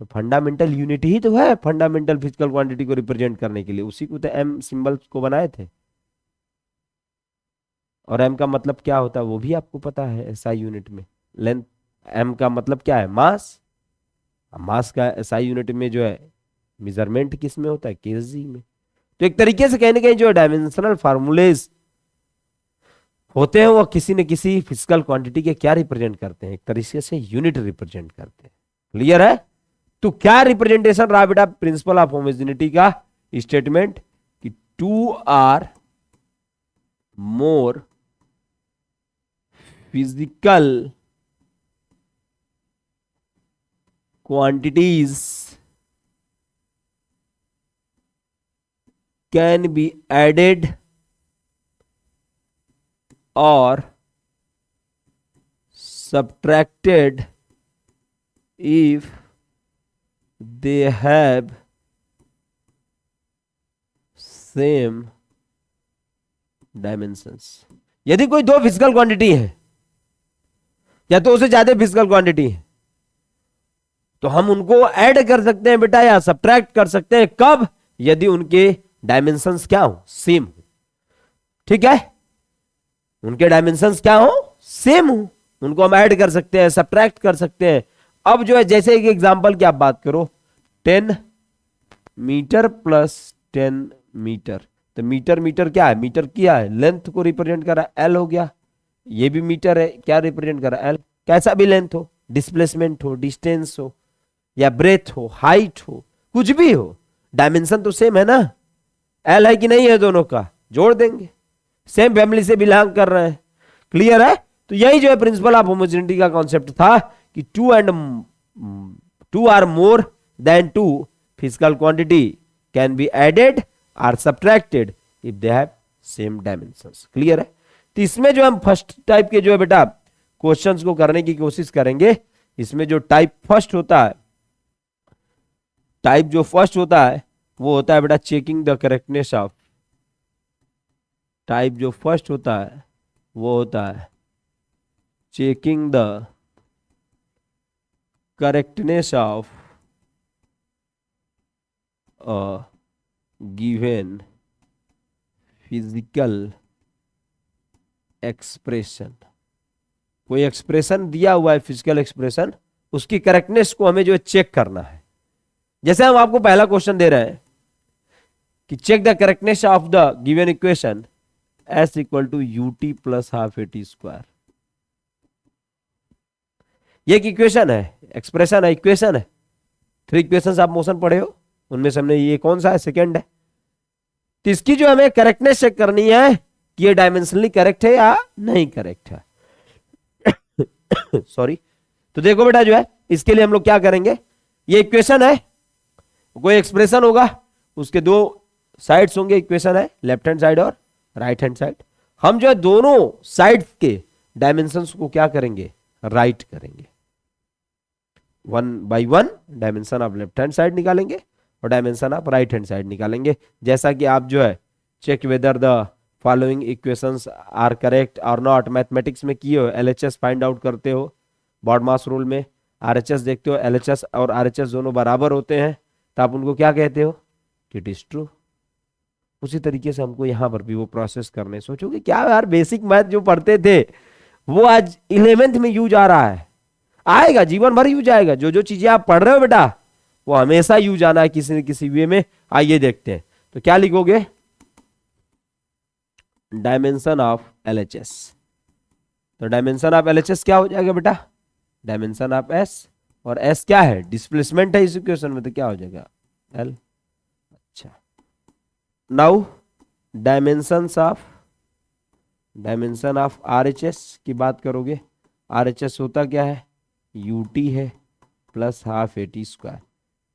तो फंडामेंटल यूनिट ही तो है फंडामेंटल फिजिकल क्वांटिटी को रिप्रेजेंट करने के लिए। उसी को तो एम सिंबल्स को बनाए थे। और एम का मतलब क्या होता है वो भी आपको पता है एसआई यूनिट में। लेंथ, एम का मतलब क्या है? मास। मास का एसआई यूनिट में जो है मेजरमेंट किस में होता है? केजी में। तो एक तरीके से कहने के जो डायमेंशनल फार्मूलेज होते हैं वो किसी न किसी फिजिकल क्वांटिटी के क्या रिप्रेजेंट करते हैं? एक तरीके से यूनिट रिप्रेजेंट करते हैं। क्लियर है? तो क्या रिप्रेजेंटेशन रहा बेटा प्रिंसिपल ऑफ होमोजेनिटी का? स्टेटमेंट कि 2 or more physical quantities can be added और subtracted if they have same dimensions। यदि कोई दो फिजिकल क्वांटिटी है या तो उससे ज्यादा फिजिकल क्वांटिटी है तो हम उनको ऐड कर सकते हैं बेटा या सब्ट्रैक्ट कर सकते हैं। कब? यदि उनके डायमेंशंस क्या हो? सेम हो। ठीक है, उनके डायमेंशंस क्या हो? सेम हो। उनको हम ऐड कर सकते हैं, सब्ट्रैक्ट कर सकते हैं। अब जो है जैसे एक एग्जांपल की आप बात करो, 10 मीटर प्लस 10 मीटर। तो मीटर, मीटर क्या है? मीटर क्या है? लेंथ को रिप्रेजेंट कर रहा है, एल हो गया। ये भी मीटर है, क्या रिप्रेजेंट कर रहा है? एल। कैसा भी लेंथ हो, डिस्प्लेसमेंट हो, डिस्टेंस हो या ब्रेथ हो, हाइट हो, कुछ भी हो, डायमेंशन तो सेम है ना। एल है कि नहीं है? दोनों का जोड़ देंगे, सेम फैमिली से बिलोंग कर रहे हैं। क्लियर है? तो यही जो है प्रिंसिपल ऑफ होमोजेनिटी का कॉन्सेप्ट था कि 2 or more than 2 physical quantity can be added or subtracted if they have same dimensions. Clear है? तो इसमें जो हम फर्स्ट टाइप के जो है बेटा क्वेश्चंस को करने की कोशिश करेंगे। इसमें जो टाइप फर्स्ट होता है, टाइप जो फर्स्ट होता है वो होता है बेटा checking the correctness of. Type जो फर्स्ट होता है वो होता है checking the correctness of a given physical expression. कोई एक्सप्रेशन दिया हुआ है, फिजिकल एक्सप्रेशन, उसकी करेक्टनेस को हमें जो है चेक करना है। जैसे हम आपको पहला क्वेश्चन दे रहे हैं कि check the correctness of the given equation S equal to u t plus half A T square. ये एक इक्वेशन है, एक्सप्रेशन है, इक्वेशन है। 3 इक्वेशंस आप मोशन पढ़े हो, उनमें से हमने ये कौन सा है? सेकंड है। तो इसकी जो हमें करेक्टनेस चेक करनी है कि ये डायमेंशनली करेक्ट है या नहीं करेक्ट है। सॉरी। तो देखो बेटा जो है इसके लिए हम लोग क्या करेंगे, ये इक्वेशन है, कोई एक्सप्रेशन होगा, उसके 2 साइड्स होंगे। इक्वेशन है लेफ्ट हैंड साइड और राइट हैंड साइड। हम जो है दोनों साइड्स के डायमेंशंस को क्या करेंगे? राइट करेंगे। 1 by 1 dimension of left hand side निकालेंगे और dimension of right hand side निकालेंगे। जैसा कि आप जो है check whether the following equations are correct और नॉट मैथमेटिक्स में किए हो, LHS फाइंड आउट करते हो, बॉड मास रूल में RHS देखते हो, LHS और RHS दोनों बराबर होते हैं तो आप उनको क्या कहते हो? कि इट इज ट्रू। उसी तरीके से हमको यहां पर भी वो प्रोसेस करने, सोचोगे क्या यार बेसिक मैथ जो पढ़ते थे वो आज 11th में यूज आ रहा है, आएगा जीवन भर यूज आएगा। जो जो चीजें आप पढ़ रहे हो बेटा वो हमेशा यूज आना है किसी न किसी वे में। आइए देखते हैं, तो क्या लिखोगे, डायमेंशन ऑफ एलएचएस। तो डायमेंशन ऑफ एलएचएस क्या हो जाएगा बेटा, डायमेंशन ऑफ एस, और एस क्या है, डिस्प्लेसमेंट है इस इक्वेशन में, तो क्या हो जाएगा एल। अच्छा, नाउ डायमेंशन ऑफ आरएचएस की बात करोगे, आरएचएस होता क्या है, यूटी है प्लस हाफ एटी स्क्वायर।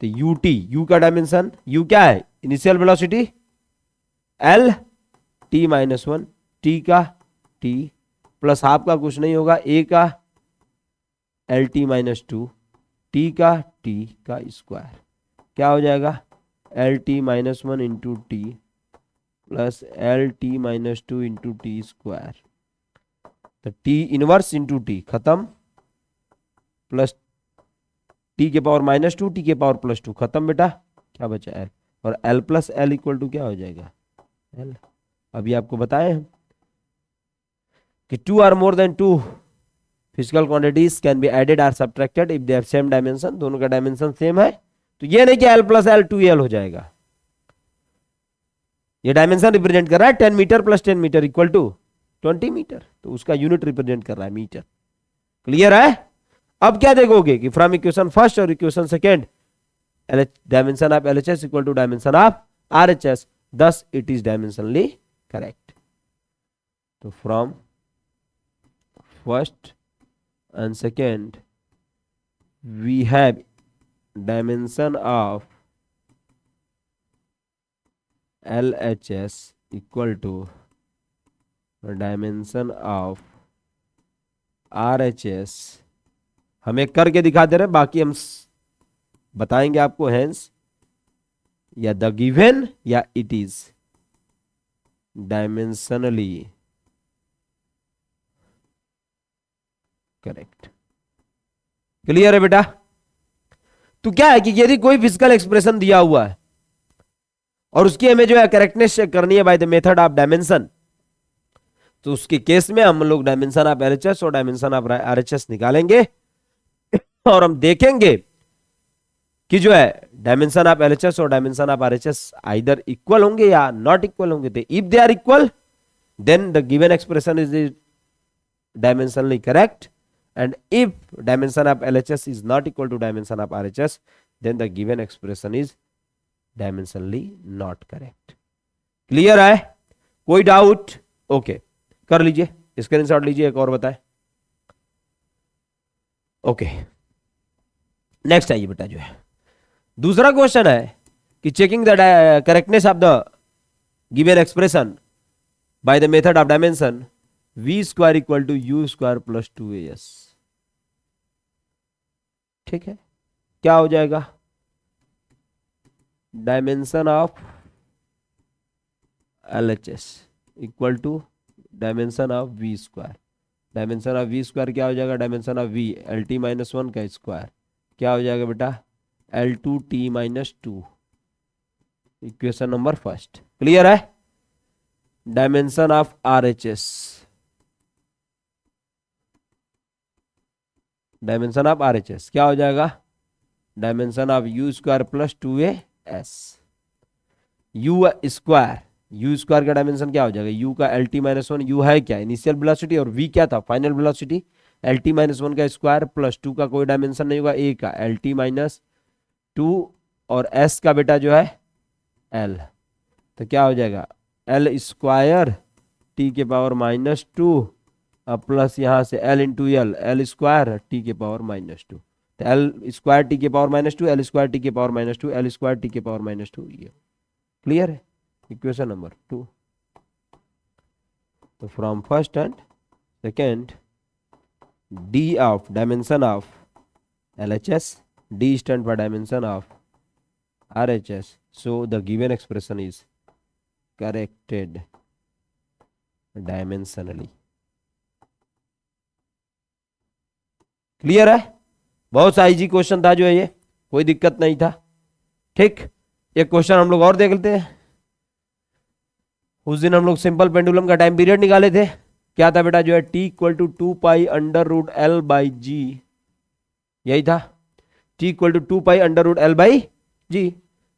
तो यूटी, यू का डायमेंशन, यू क्या है, initial velocity, L T minus one, T का टी प्लस हाफ का कुछ नहीं होगा, ए का L T minus to, T का स्क्वायर, क्या हो जाएगा L T minus one into T plus L T minus two into T square. तो टी इनवर्स इंटू टी खत्म, प्लस टी के पावर माइनस टू, टी के पावर प्लस टू खत्म बेटा, क्या बचा एल, और L plus L equal to क्या हो जाएगा एल। अभी आपको बताए हम कि two or more than two physical quantities can be added or subtracted if they have same dimension, दोनों का डायमेंशन सेम है। तो ये नहीं कि एल प्लस एल 2l हो जाएगा, ये डायमेंशन रिप्रेजेंट कर रहा है 10 metre plus 10 metre equal to 20 metre, तो उसका यूनिट रिप्रेजेंट कर रहा है मीटर। क्लियर है। अब क्या देखोगे कि फ्रॉम इक्वेशन फर्स्ट और equation second, dimension of LHS equal to dimension of RHS, thus it is dimensionally correct. So from first and second we have dimension of LHS equal to dimension of RHS। हम एक करके दिखा दे रहे हैं, बाकी हम बताएंगे आपको, हेंस या द गिवन या it is dimensionally correct. Clear है बेटा। तो क्या है कि यदि कोई फिजिकल एक्सप्रेशन दिया हुआ है और उसकी हमें जो है करेक्टनेस चेक करनी है by the method of dimension, तो उसके केस में हम लोग डायमेंशन ऑफ एलएचएस और डायमेंशन ऑफ आरएचएस निकालेंगे और हम देखेंगे कि जो है डायमेंशन ऑफ एलएचएस और dimension of RHS either equal होंगे या नॉट इक्वल होंगे। तो if they are equal then the given expression is dimensionally correct, and if dimension of LHS is not equal to dimension of RHS then the given expression is dimensionally not correct। Clear है, कोई doubt? Okay, कर लीजिए, screenshot लीजिए, एक और बताएं। Okay, next आइए बेटा, जो है दूसरा क्वेश्चन है कि checking the correctness of the given expression by the method of dimension v square equal to u square plus 2as। ठीक है, क्या हो जाएगा, dimension of LHS equal to dimension of v square. Dimension of v square क्या हो जाएगा, dimension of v LT minus one का square, क्या हो जाएगा बेटा L2T minus two, equation number first. Clear है। Dimension of RHS, dimension of RHS क्या हो जाएगा, dimension of u square plus 2as। u square का डायमेंशन क्या हो जाएगा, u का LT माइनस वन, u है क्या इनिशियल वेलोसिटी और v क्या था final velocity, LT minus one का स्क्वायर प्लस 2 का कोई डायमेंशन नहीं होगा, a का LT माइनस 2 और s का बेटा जो है l, तो क्या हो जाएगा l स्क्वायर t के पावर माइनस 2 अब प्लस यहां से l into L square T के पावर माइनस 2, तो एल स्क्वायर टी के power minus 2, L square T के power minus 2, L square T के पावर माइनस 2। ये क्लियर है, इक्वेशन नंबर 2। तो from first and second D of dimension of LHS, D stand for dimension of RHS, so the given expression is corrected dimensionally. Clear है, बहुत सा easy question था जो है ये, कोई दिक्कत नहीं था। ठीक, एक क्वेश्चन हम लोग और देख लेते हैं। उस दिन हम लोग सिंपल पेंडुलम का टाइम पीरियड निकाले थे। क्या था बेटा, जो है T equal to 2 pi under root L by G, यही था। T equal to 2 pi under root L by G.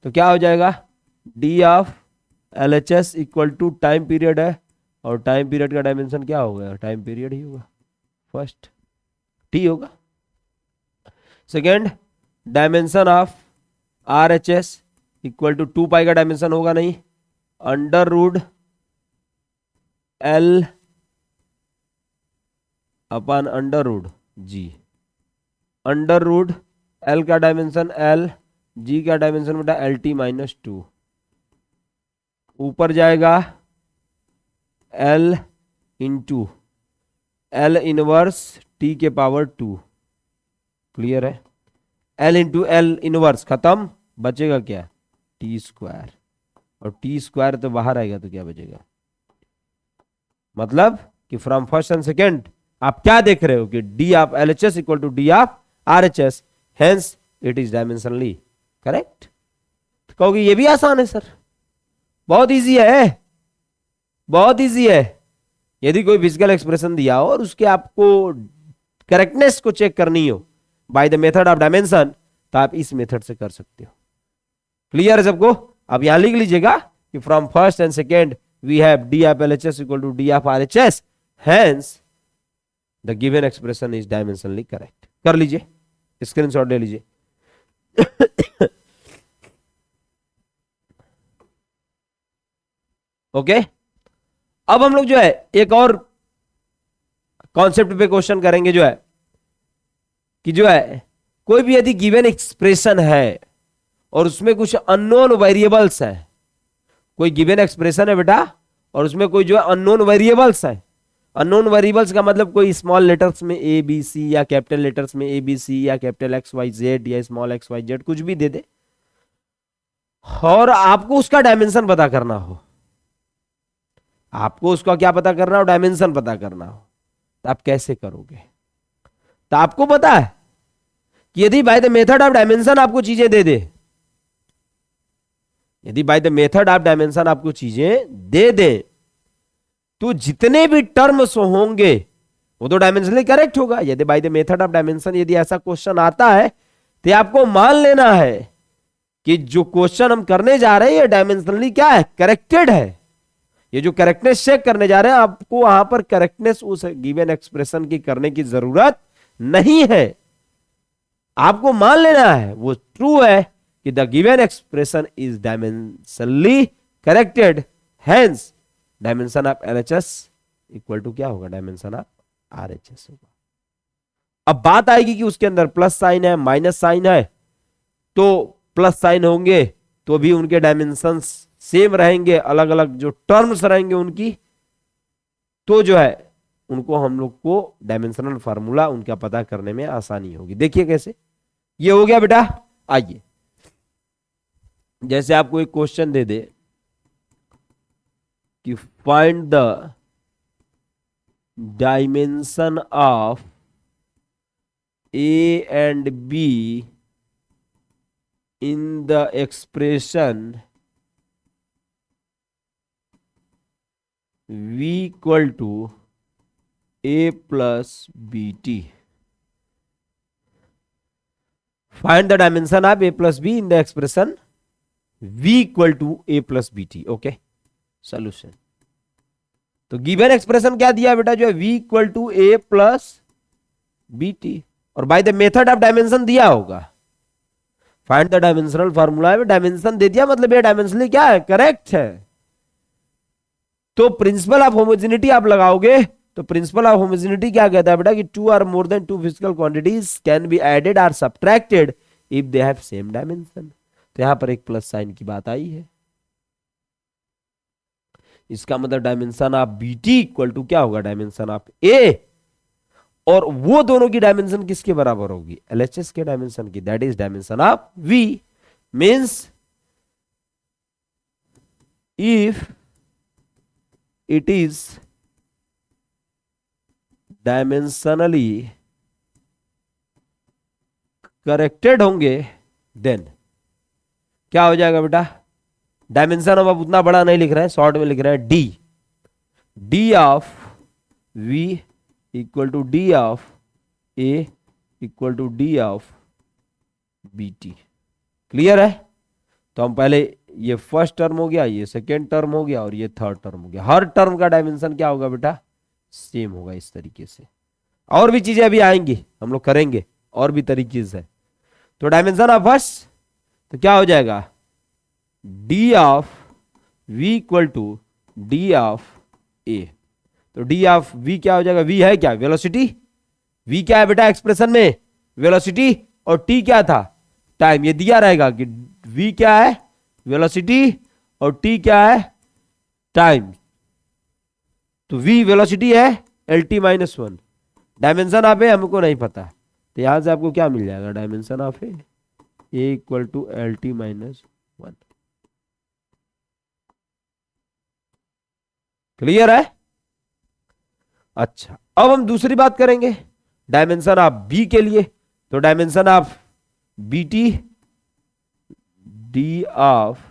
तो क्या हो जाएगा, D of L H S equal to time period है, और टाइम पीरियड का डायमेंशन क्या होगा, टाइम पीरियड ही होगा, फर्स्ट टी होगा। Second, dimension of R H S equal to 2 pi का डायमेंशन होगा नहीं, under root L upon under root G. Under root L का डायमेंशन एल, जी का डायमेंशन बेटा एल टी माइनस 2, ऊपर जाएगा L into L inverse T के power 2। Clear है, एल इंटू एल इनवर्स खत्म, बचेगा क्या, टी स्क्वायर, और टी स्क्वायर तो बाहर आएगा तो क्या बचेगा, मतलब कि फ्रॉम फर्स्ट एंड सेकेंड आप क्या देख रहे हो कि D of L H S equal to D of R H S, hence it is dimensionally correct. तो कहोगे ये भी आसान है सर, बहुत इजी है, बहुत इजी है। यदि कोई फिजिकल एक्सप्रेशन दिया हो और उसके आपको करेक्टनेस को चेक करनी हो bye the method of dimension, तो आप इस मेथड से कर सकते हो। क्लियर है सबको। अब यहां लिख लीजिएगा कि from first and second we have D of L H S equal to D of R H S, hence the given expression is dimensionally correct. कर लीजिए, स्क्रीनशॉट ले लीजिए। ओके अब हम लोग जो है एक और कॉन्सेप्ट पे क्वेश्चन करेंगे, जो है कि जो है कोई भी यदि गिवन एक्सप्रेशन है और उसमें कुछ अननोन वेरिएबल्स है, कोई गिवन एक्सप्रेशन है बेटा और उसमें कोई जो है अननोन वेरिएबल्स है। अननोन वेरिएबल्स का मतलब कोई स्मॉल लेटर्स में ए बी सी, या कैपिटल लेटर्स में ए बी सी, या कैपिटल एक्स वाई जेड, या स्मॉल एक्स वाई जेड, कुछ भी दे दे, और आपको उसका डायमेंशन पता करना हो, आपको उसका क्या पता करना हो, डायमेंशन पता करना हो, तो आप कैसे करोगे। तो आपको पता है कि यदि bye the method of dimension आपको चीजें दे दे, यदि bye the method of dimension आपको चीजें दे दे, तो जितने भी टर्म्स होंगे वो तो डायमेंशनली करेक्ट होगा। यदि bye the method of dimension यदि ऐसा क्वेश्चन आता है तो आपको मान लेना है कि जो क्वेश्चन हम करने जा रहे हैं ये डायमेंशनली क्या है, करेक्टेड है। ये जो करेक्टनेस चेक करने जा रहे हैं, आपको वहां पर करेक्टनेस उस गिवन एक्सप्रेशन की करने की जरूरत नहीं है। आपको मान लेना है वो ट्रू है कि the given expression is dimensionally corrected, hence dimension of LHS equal to क्या होगा, डायमेंशन ऑफ आरएचएस होगा। अब बात आएगी कि उसके अंदर प्लस साइन है, माइनस साइन है, तो प्लस साइन होंगे तो भी उनके डायमेंशंस सेम रहेंगे, अलग अलग जो टर्म्स रहेंगे उनकी, तो जो है उनको हम लोग को डायमेंशनल फार्मूला उनका पता करने में आसानी होगी। देखिए कैसे, ये हो गया बेटा। आइए, जैसे आपको एक क्वेश्चन दे दे कि find the dimension of A and B in the expression v equal to a plus B T. Find the dimension of a plus B in the expression v equal to a plus B T. Okay, solution. तो given expression क्या दिया बेटा, जो है v equal to a plus B T, और by the method of dimension दिया होगा। Find the dimensional formula है, डायमेंशन दे दिया मतलब ये डायमेंशनली क्या है, करेक्ट है। तो प्रिंसिपल ऑफ होमोजेनिटी आप लगाओगे, तो प्रिंसिपल ऑफ होमोजेनिटी क्या कहता है बेटा कि two or more than two physical quantities can be added और subtracted if they have same dimension. तो यहां पर एक प्लस साइन की बात आई है, इसका मतलब dimension of B T equal to क्या होगा, डायमेंशन ऑफ ए, और वो दोनों की डायमेंशन किसके बराबर होगी, एलएचएस के डायमेंशन की, that is dimension of V. Means if it is dimensionally corrected होंगे, then क्या हो जाएगा बेटा, डायमेंशन हम अब उतना बड़ा नहीं लिख रहे हैं, शॉर्ट में लिख रहे हैं D, D of V equal to D of A equal to D of B T. Clear है? तो हम पहले ये फर्स्ट टर्म हो गया, ये सेकेंड टर्म हो गया और ये थर्ड टर्म हो गया। हर टर्म का डायमेंशन क्या होगा बेटा, सेम होगा इस तरीके से। और भी चीजें अभी आएंगी, हम लोग करेंगे और भी तरीके से। तो डायमेंशन ऑफ फर्स्ट तो क्या हो जाएगा, D of V equal to D of A. तो डी ऑफ वी क्या हो जाएगा, वी है क्या, वेलोसिटी। वी क्या है बेटा एक्सप्रेशन में, वेलोसिटी, और टी क्या था, टाइम। ये दिया रहेगा कि वी क्या है, वेलोसिटी, और टी क्या है, टाइम। तो वी वेलोसिटी है, L T minus one. Dimension of A हमको नहीं पता, तो यहां से आपको क्या मिल जाएगा, dimension of A equal to L T minus one. Clear है? अच्छा, अब हम दूसरी बात करेंगे डायमेंशन ऑफ बी के लिए। तो dimension of B T, D of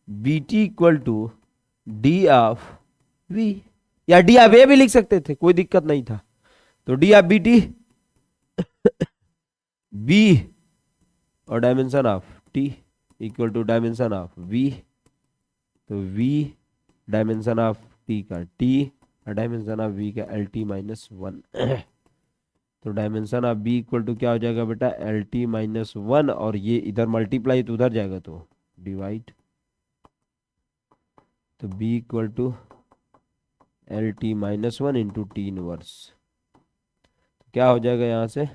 B T equal to D of V, या डी ऑफ ए भी लिख सकते थे, कोई दिक्कत नहीं था। तो D of B T B और dimension of T equal to dimension of V. तो वी डायमेंशन ऑफ टी का टी और डायमेंशन ऑफ वी का एल टी माइनस वन। तो dimension of B equal to क्या हो जाएगा बेटा, एल टी माइनस वन, और ये इधर मल्टीप्लाई तो उधर जाएगा तो डिवाइड। तो B equal to L T minus one into T inverse. क्या हो जाएगा यहां से,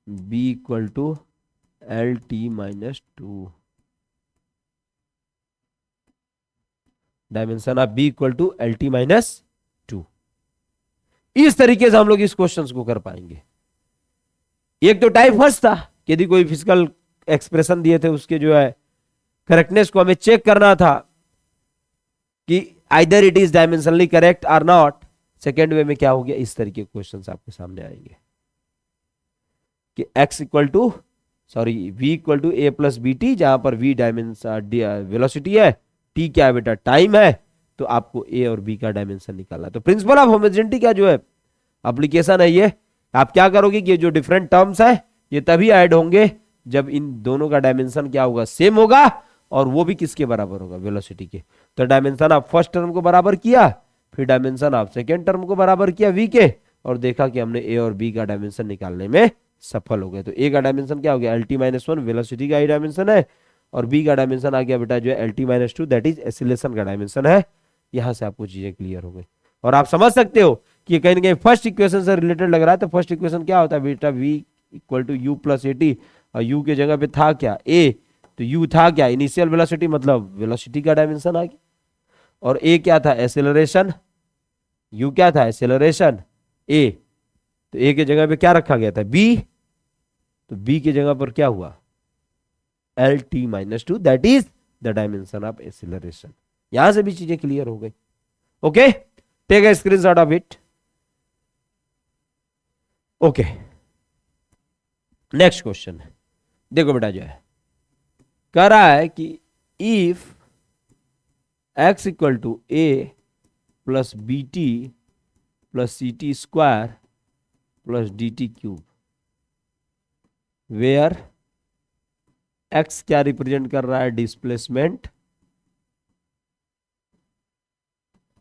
B equal to L T minus two. Dimension of B equal to L T minus two. इस तरीके से हम लोग इस क्वेश्चन को कर पाएंगे। एक तो टाइप फर्स्ट था, यदि कोई फिजिकल एक्सप्रेशन दिए थे उसके जो है करेक्टनेस को हमें चेक करना था कि either it is dimensionally correct और नॉट। सेकेंड वे में क्या हो गया, इस तरीके के क्वेश्चंस आपके सामने आएंगे कि x equal to v equal to A plus B T, जहां पर v डायमेंशन वेलोसिटी है, t क्या है बेटा टाइम है, तो आपको a और b का डायमेंशन निकालना। तो प्रिंसिपल ऑफ होमोजेनिटी का जो है एप्लीकेशन है ये, आप क्या करोगे कि ये जो डिफरेंट टर्म्स है ये तभी ऐड होंगे जब इन दोनों का डायमेंशन क्या होगा, सेम होगा, और वो भी किसके बराबर होगा, वेलोसिटी के। तो डायमेंशन ऑफ फर्स्ट टर्म को बराबर किया, फिर डायमेंशन ऑफ सेकेंड टर्म को बराबर किया v के, और देखा कि हमने a और b का डायमेंशन निकालने में सफल हो गए। तो a का डायमेंशन क्या हो गया, L T minus one, velocity का ही डायमेंशन है, और b का डायमेंशन आ गया बेटा जो है L T minus two, that is acceleration का डायमेंशन है। यहां से आपको चीजें क्लियर हो गई, और आप समझ सकते हो कि कहीं ना कहीं फर्स्ट इक्वेशन से रिलेटेड लग रहा है। तो फर्स्ट इक्वेशन क्या होता है बेटा, v equal to U plus A T, और u के जगह पे था क्या a, तो u था क्या इनिशियल वेलोसिटी, मतलब वेलोसिटी का डायमेंशन आ गया, और a क्या था एक्सेलरेशन, u क्या था एक्सेलरेशन a, तो a के जगह पे क्या रखा गया था b, तो b के जगह पर क्या हुआ L T minus two, that is the dimension of acceleration. यहां से भी चीजें क्लियर हो गई। Okay, take a screenshot of it. Okay, next question देखो बेटा, जो है कह रहा है कि इफ x equal to A plus B T plus C T square plus D T cube, where x क्या रिप्रेजेंट कर रहा है, डिस्प्लेसमेंट,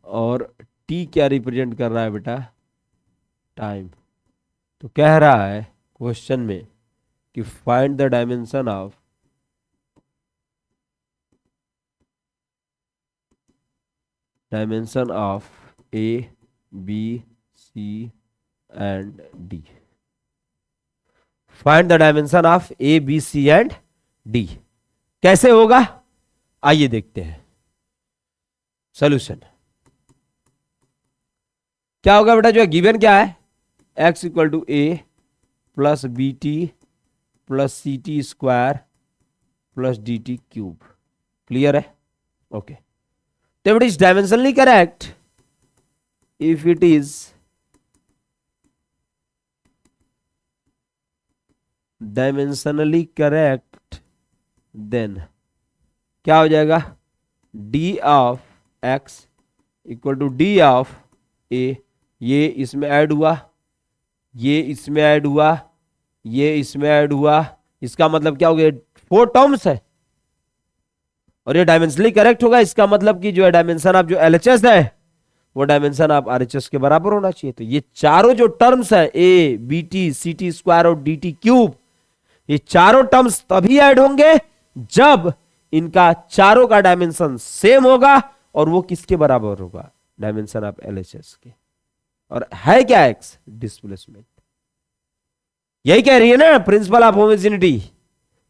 और t क्या रिप्रेजेंट कर रहा है बेटा, टाइम। तो कह रहा है क्वेश्चन में कि find the dimension of A B C and D. Find the dimension of A B C and D. कैसे होगा, आइए देखते हैं सॉल्यूशन। क्या होगा बेटा, जो है गिवन क्या है, x equal to A plus B T plus C T square plus D T cube. Clear है? ओके, तो it is dimensionally correct if it is dimensionally correct, then क्या हो जाएगा, D of X equal to D of A, ये इसमें add हुआ, ये इसमें ऐड हुआ, ये इसमें ऐड हुआ, इसका मतलब क्या हो गया, 4 टर्म्स है और ये डायमेंशनली करेक्ट होगा, इसका मतलब कि जो है डायमेंशन ऑफ जो एलएचएस है वो डायमेंशन ऑफ आरएचएस के बराबर होना चाहिए। तो ये चारों जो टर्म्स है A B T C T square और डी टी क्यूब, ये चारों टर्म्स तभी ऐड होंगे जब इनका चारों का डायमेंशन सेम होगा और वो किसके बराबर होगा, डायमेंशन ऑफ एलएचएस के। और है क्या एक्स, डिस्प्लेसमेंट। यही कह रही है ना प्रिंसिपल ऑफ होमोजेनिटी,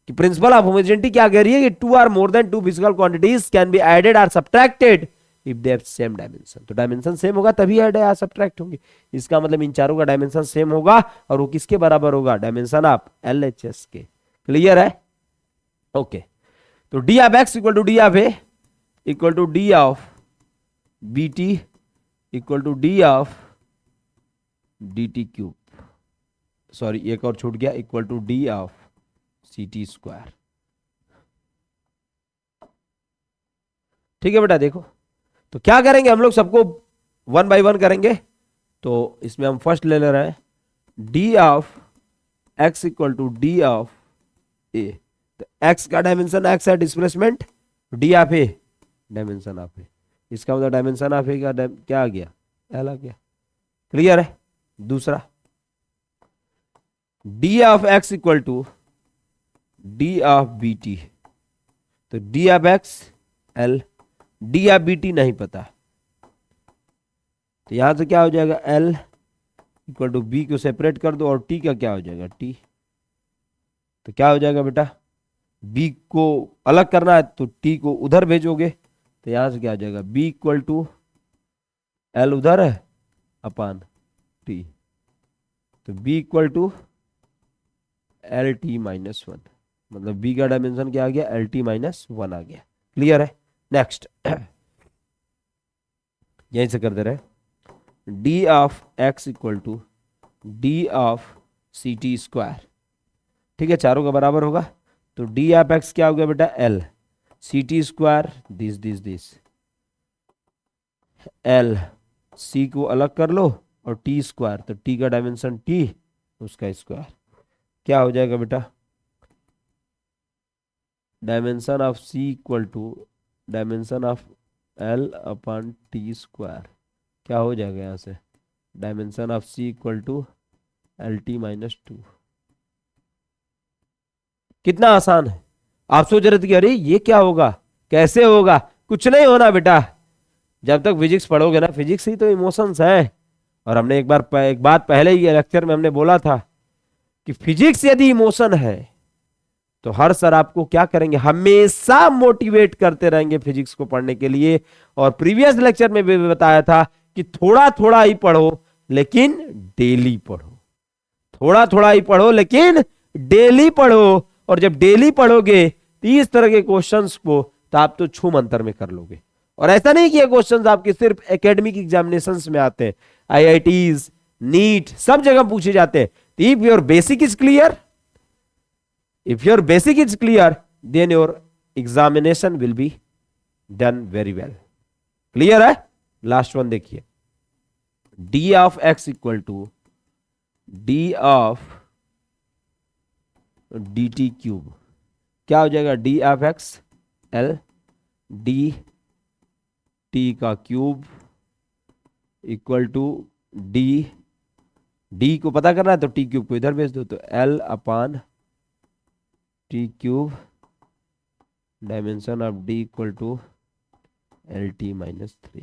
कि प्रिंसिपल ऑफ होमोजेनिटी क्या कह रही है कि 2 or more than 2 physical quantities can be added और subtracted if they have same dimension. तो डायमेंशन सेम होगा तभी ऐड या सब्ट्रैक्ट होंगे, इसका मतलब इन चारों का डायमेंशन सेम होगा और वो किसके बराबर होगा, डायमेंशन ऑफ एलएचएस के। क्लियर है, ओके। तो D of X equal to D of A equal to D of B T equal to D of D T cube, sorry एक और छूट गया, equal to D of C T square. ठीक है बेटा, देखो तो क्या करेंगे हम लोग, सबको 1 by 1 करेंगे। तो इसमें हम फर्स्ट ले रहे हैं D of X equal to D of A, तो एक्स का डायमेंशन एक्स है, displacement D of A dimension of A, इसका मतलब डायमेंशन ऑफ ए का क्या आ गया, एल आ गया। क्लियर है। दूसरा D of X equal to D of B T, तो D of X L, D of B T नहीं पता, तो यहां से क्या हो जाएगा, एल इक्वल टू बी को सेपरेट कर दो और टी का क्या हो जाएगा, टी। तो क्या हो जाएगा बेटा, बी को अलग करना है तो टी को उधर भेजोगे, तो यहां से क्या हो जाएगा, बी इक्वल टू एल उधर है अपान टी, तो B equal to L T minus 1, मतलब बी का डायमेंशन क्या आ गया, एल टी माइनस 1 आ गया। क्लियर है। नेक्स्ट यहीं से कर दे रहे, D of X equal to D of C T square. ठीक है, चारों का बराबर होगा, तो डी ऑफ एक्स क्या हो गया बेटा, L, C T square this L, C को अलग कर लो और टी स्क्वायर, तो टी का डायमेंशन टी, उसका स्क्वायर, क्या हो जाएगा बेटा, dimension of C equal to dimension of L upon T square, क्या हो जाएगा यहां से, dimension of C equal to L T minus 2। कितना आसान है। आप सोच रहे थे कि अरे ये क्या होगा, कैसे होगा, कुछ नहीं होना बेटा। जब तक फिजिक्स पढ़ोगे ना, फिजिक्स ही तो इमोशंस है। और हमने एक बात पहले ही लेक्चर में हमने बोला था कि फिजिक्स यदि इमोशन है तो हर सर आपको क्या करेंगे, हमेशा मोटिवेट करते रहेंगे फिजिक्स को पढ़ने के लिए। और प्रीवियस लेक्चर में भी बताया था कि थोड़ा थोड़ा ही पढ़ो लेकिन डेली पढ़ो, थोड़ा थोड़ा ही पढ़ो लेकिन डेली पढ़ो। और जब डेली पढ़ोगे तो इस तरह के क्वेश्चंस को तो आप तो छू मंतर में कर लोगे। और ऐसा नहीं कि ये क्वेश्चंस आपके सिर्फ एकेडमिक एग्जामिनेशंस में आते हैं, आईआईटीज, नीट, सब जगह पूछे जाते हैं। If your basic is clear, if your basic is clear, then your examination will be done very well. Clear है। लास्ट वन देखिए, d of x equal to d of dt cube, क्या हो जाएगा, d of x l d t का cube equal to d को पता करना है तो t क्यूब को इधर भेज दो, तो l upon T cube dimension of D equal to L T minus 3,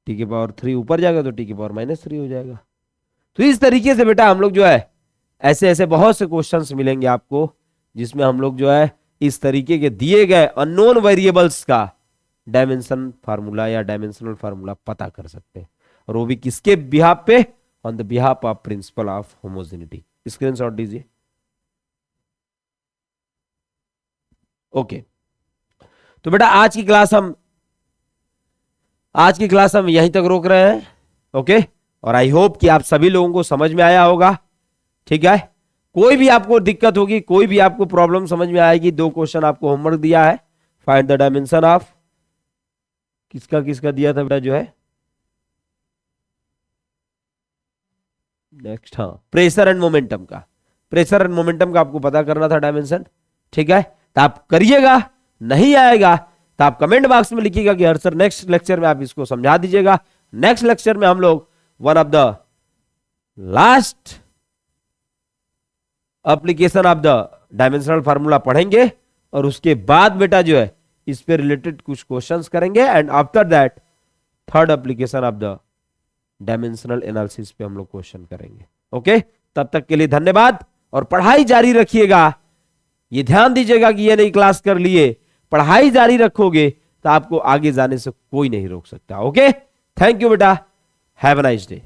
T के पावर 3 ऊपर जाएगा तो टी के पावर -3 हो जाएगा। तो इस तरीके से बेटा हम लोग जो है ऐसे ऐसे बहुत से क्वेश्चंस मिलेंगे आपको जिसमें हम लोग जो है इस तरीके के दिए गए अननोन वेरिएबल्स का डायमेंशन फार्मूला या डायमेंशनल फार्मूला पता कर सकते हैं, और वो भी किसके बिहाफ पे, on the behalf of principal of homogeneity. Screenshot दीजिए। ओके तो बेटा आज की क्लास हम यहीं तक रोक रहे हैं। ओके, और आई होप कि आप सभी लोगों को समझ में आया होगा ठीक है, कोई भी आपको दिक्कत होगी, कोई भी आपको प्रॉब्लम समझ में आएगी, 2 क्वेश्चन आपको होमवर्क दिया है। फाइंड द डायमेंशन ऑफ, किसका किसका दिया था बेटा जो है नेक्स्ट, हाँ प्रेशर एंड मोमेंटम का, प्रेशर एंड मोमेंटम का आपको पता करना था डायमेंशन। ठीक है, तो आप करिएगा, नहीं आएगा तो आप कमेंट बॉक्स में लिखिएगा कि हर सर नेक्स्ट लेक्चर में आप इसको समझा दीजिएगा। नेक्स्ट लेक्चर में हम लोग one of the last application of the dimensional formula पढ़ेंगे और उसके बाद बेटा जो है इस पे रिलेटेड कुछ क्वेश्चंस करेंगे and after that third application of the dimensional analysis पे हम लोग क्वेश्चन करेंगे। ओके, तब तक के लिए धन्यवाद और पढ़ाई जारी रखिएगा। ये ध्यान दीजिएगा कि ये नई क्लास कर लिए, पढ़ाई जारी रखोगे तो आपको आगे जाने से कोई नहीं रोक सकता। ओके, थैंक यू बेटा, हैव अ नाइस डे।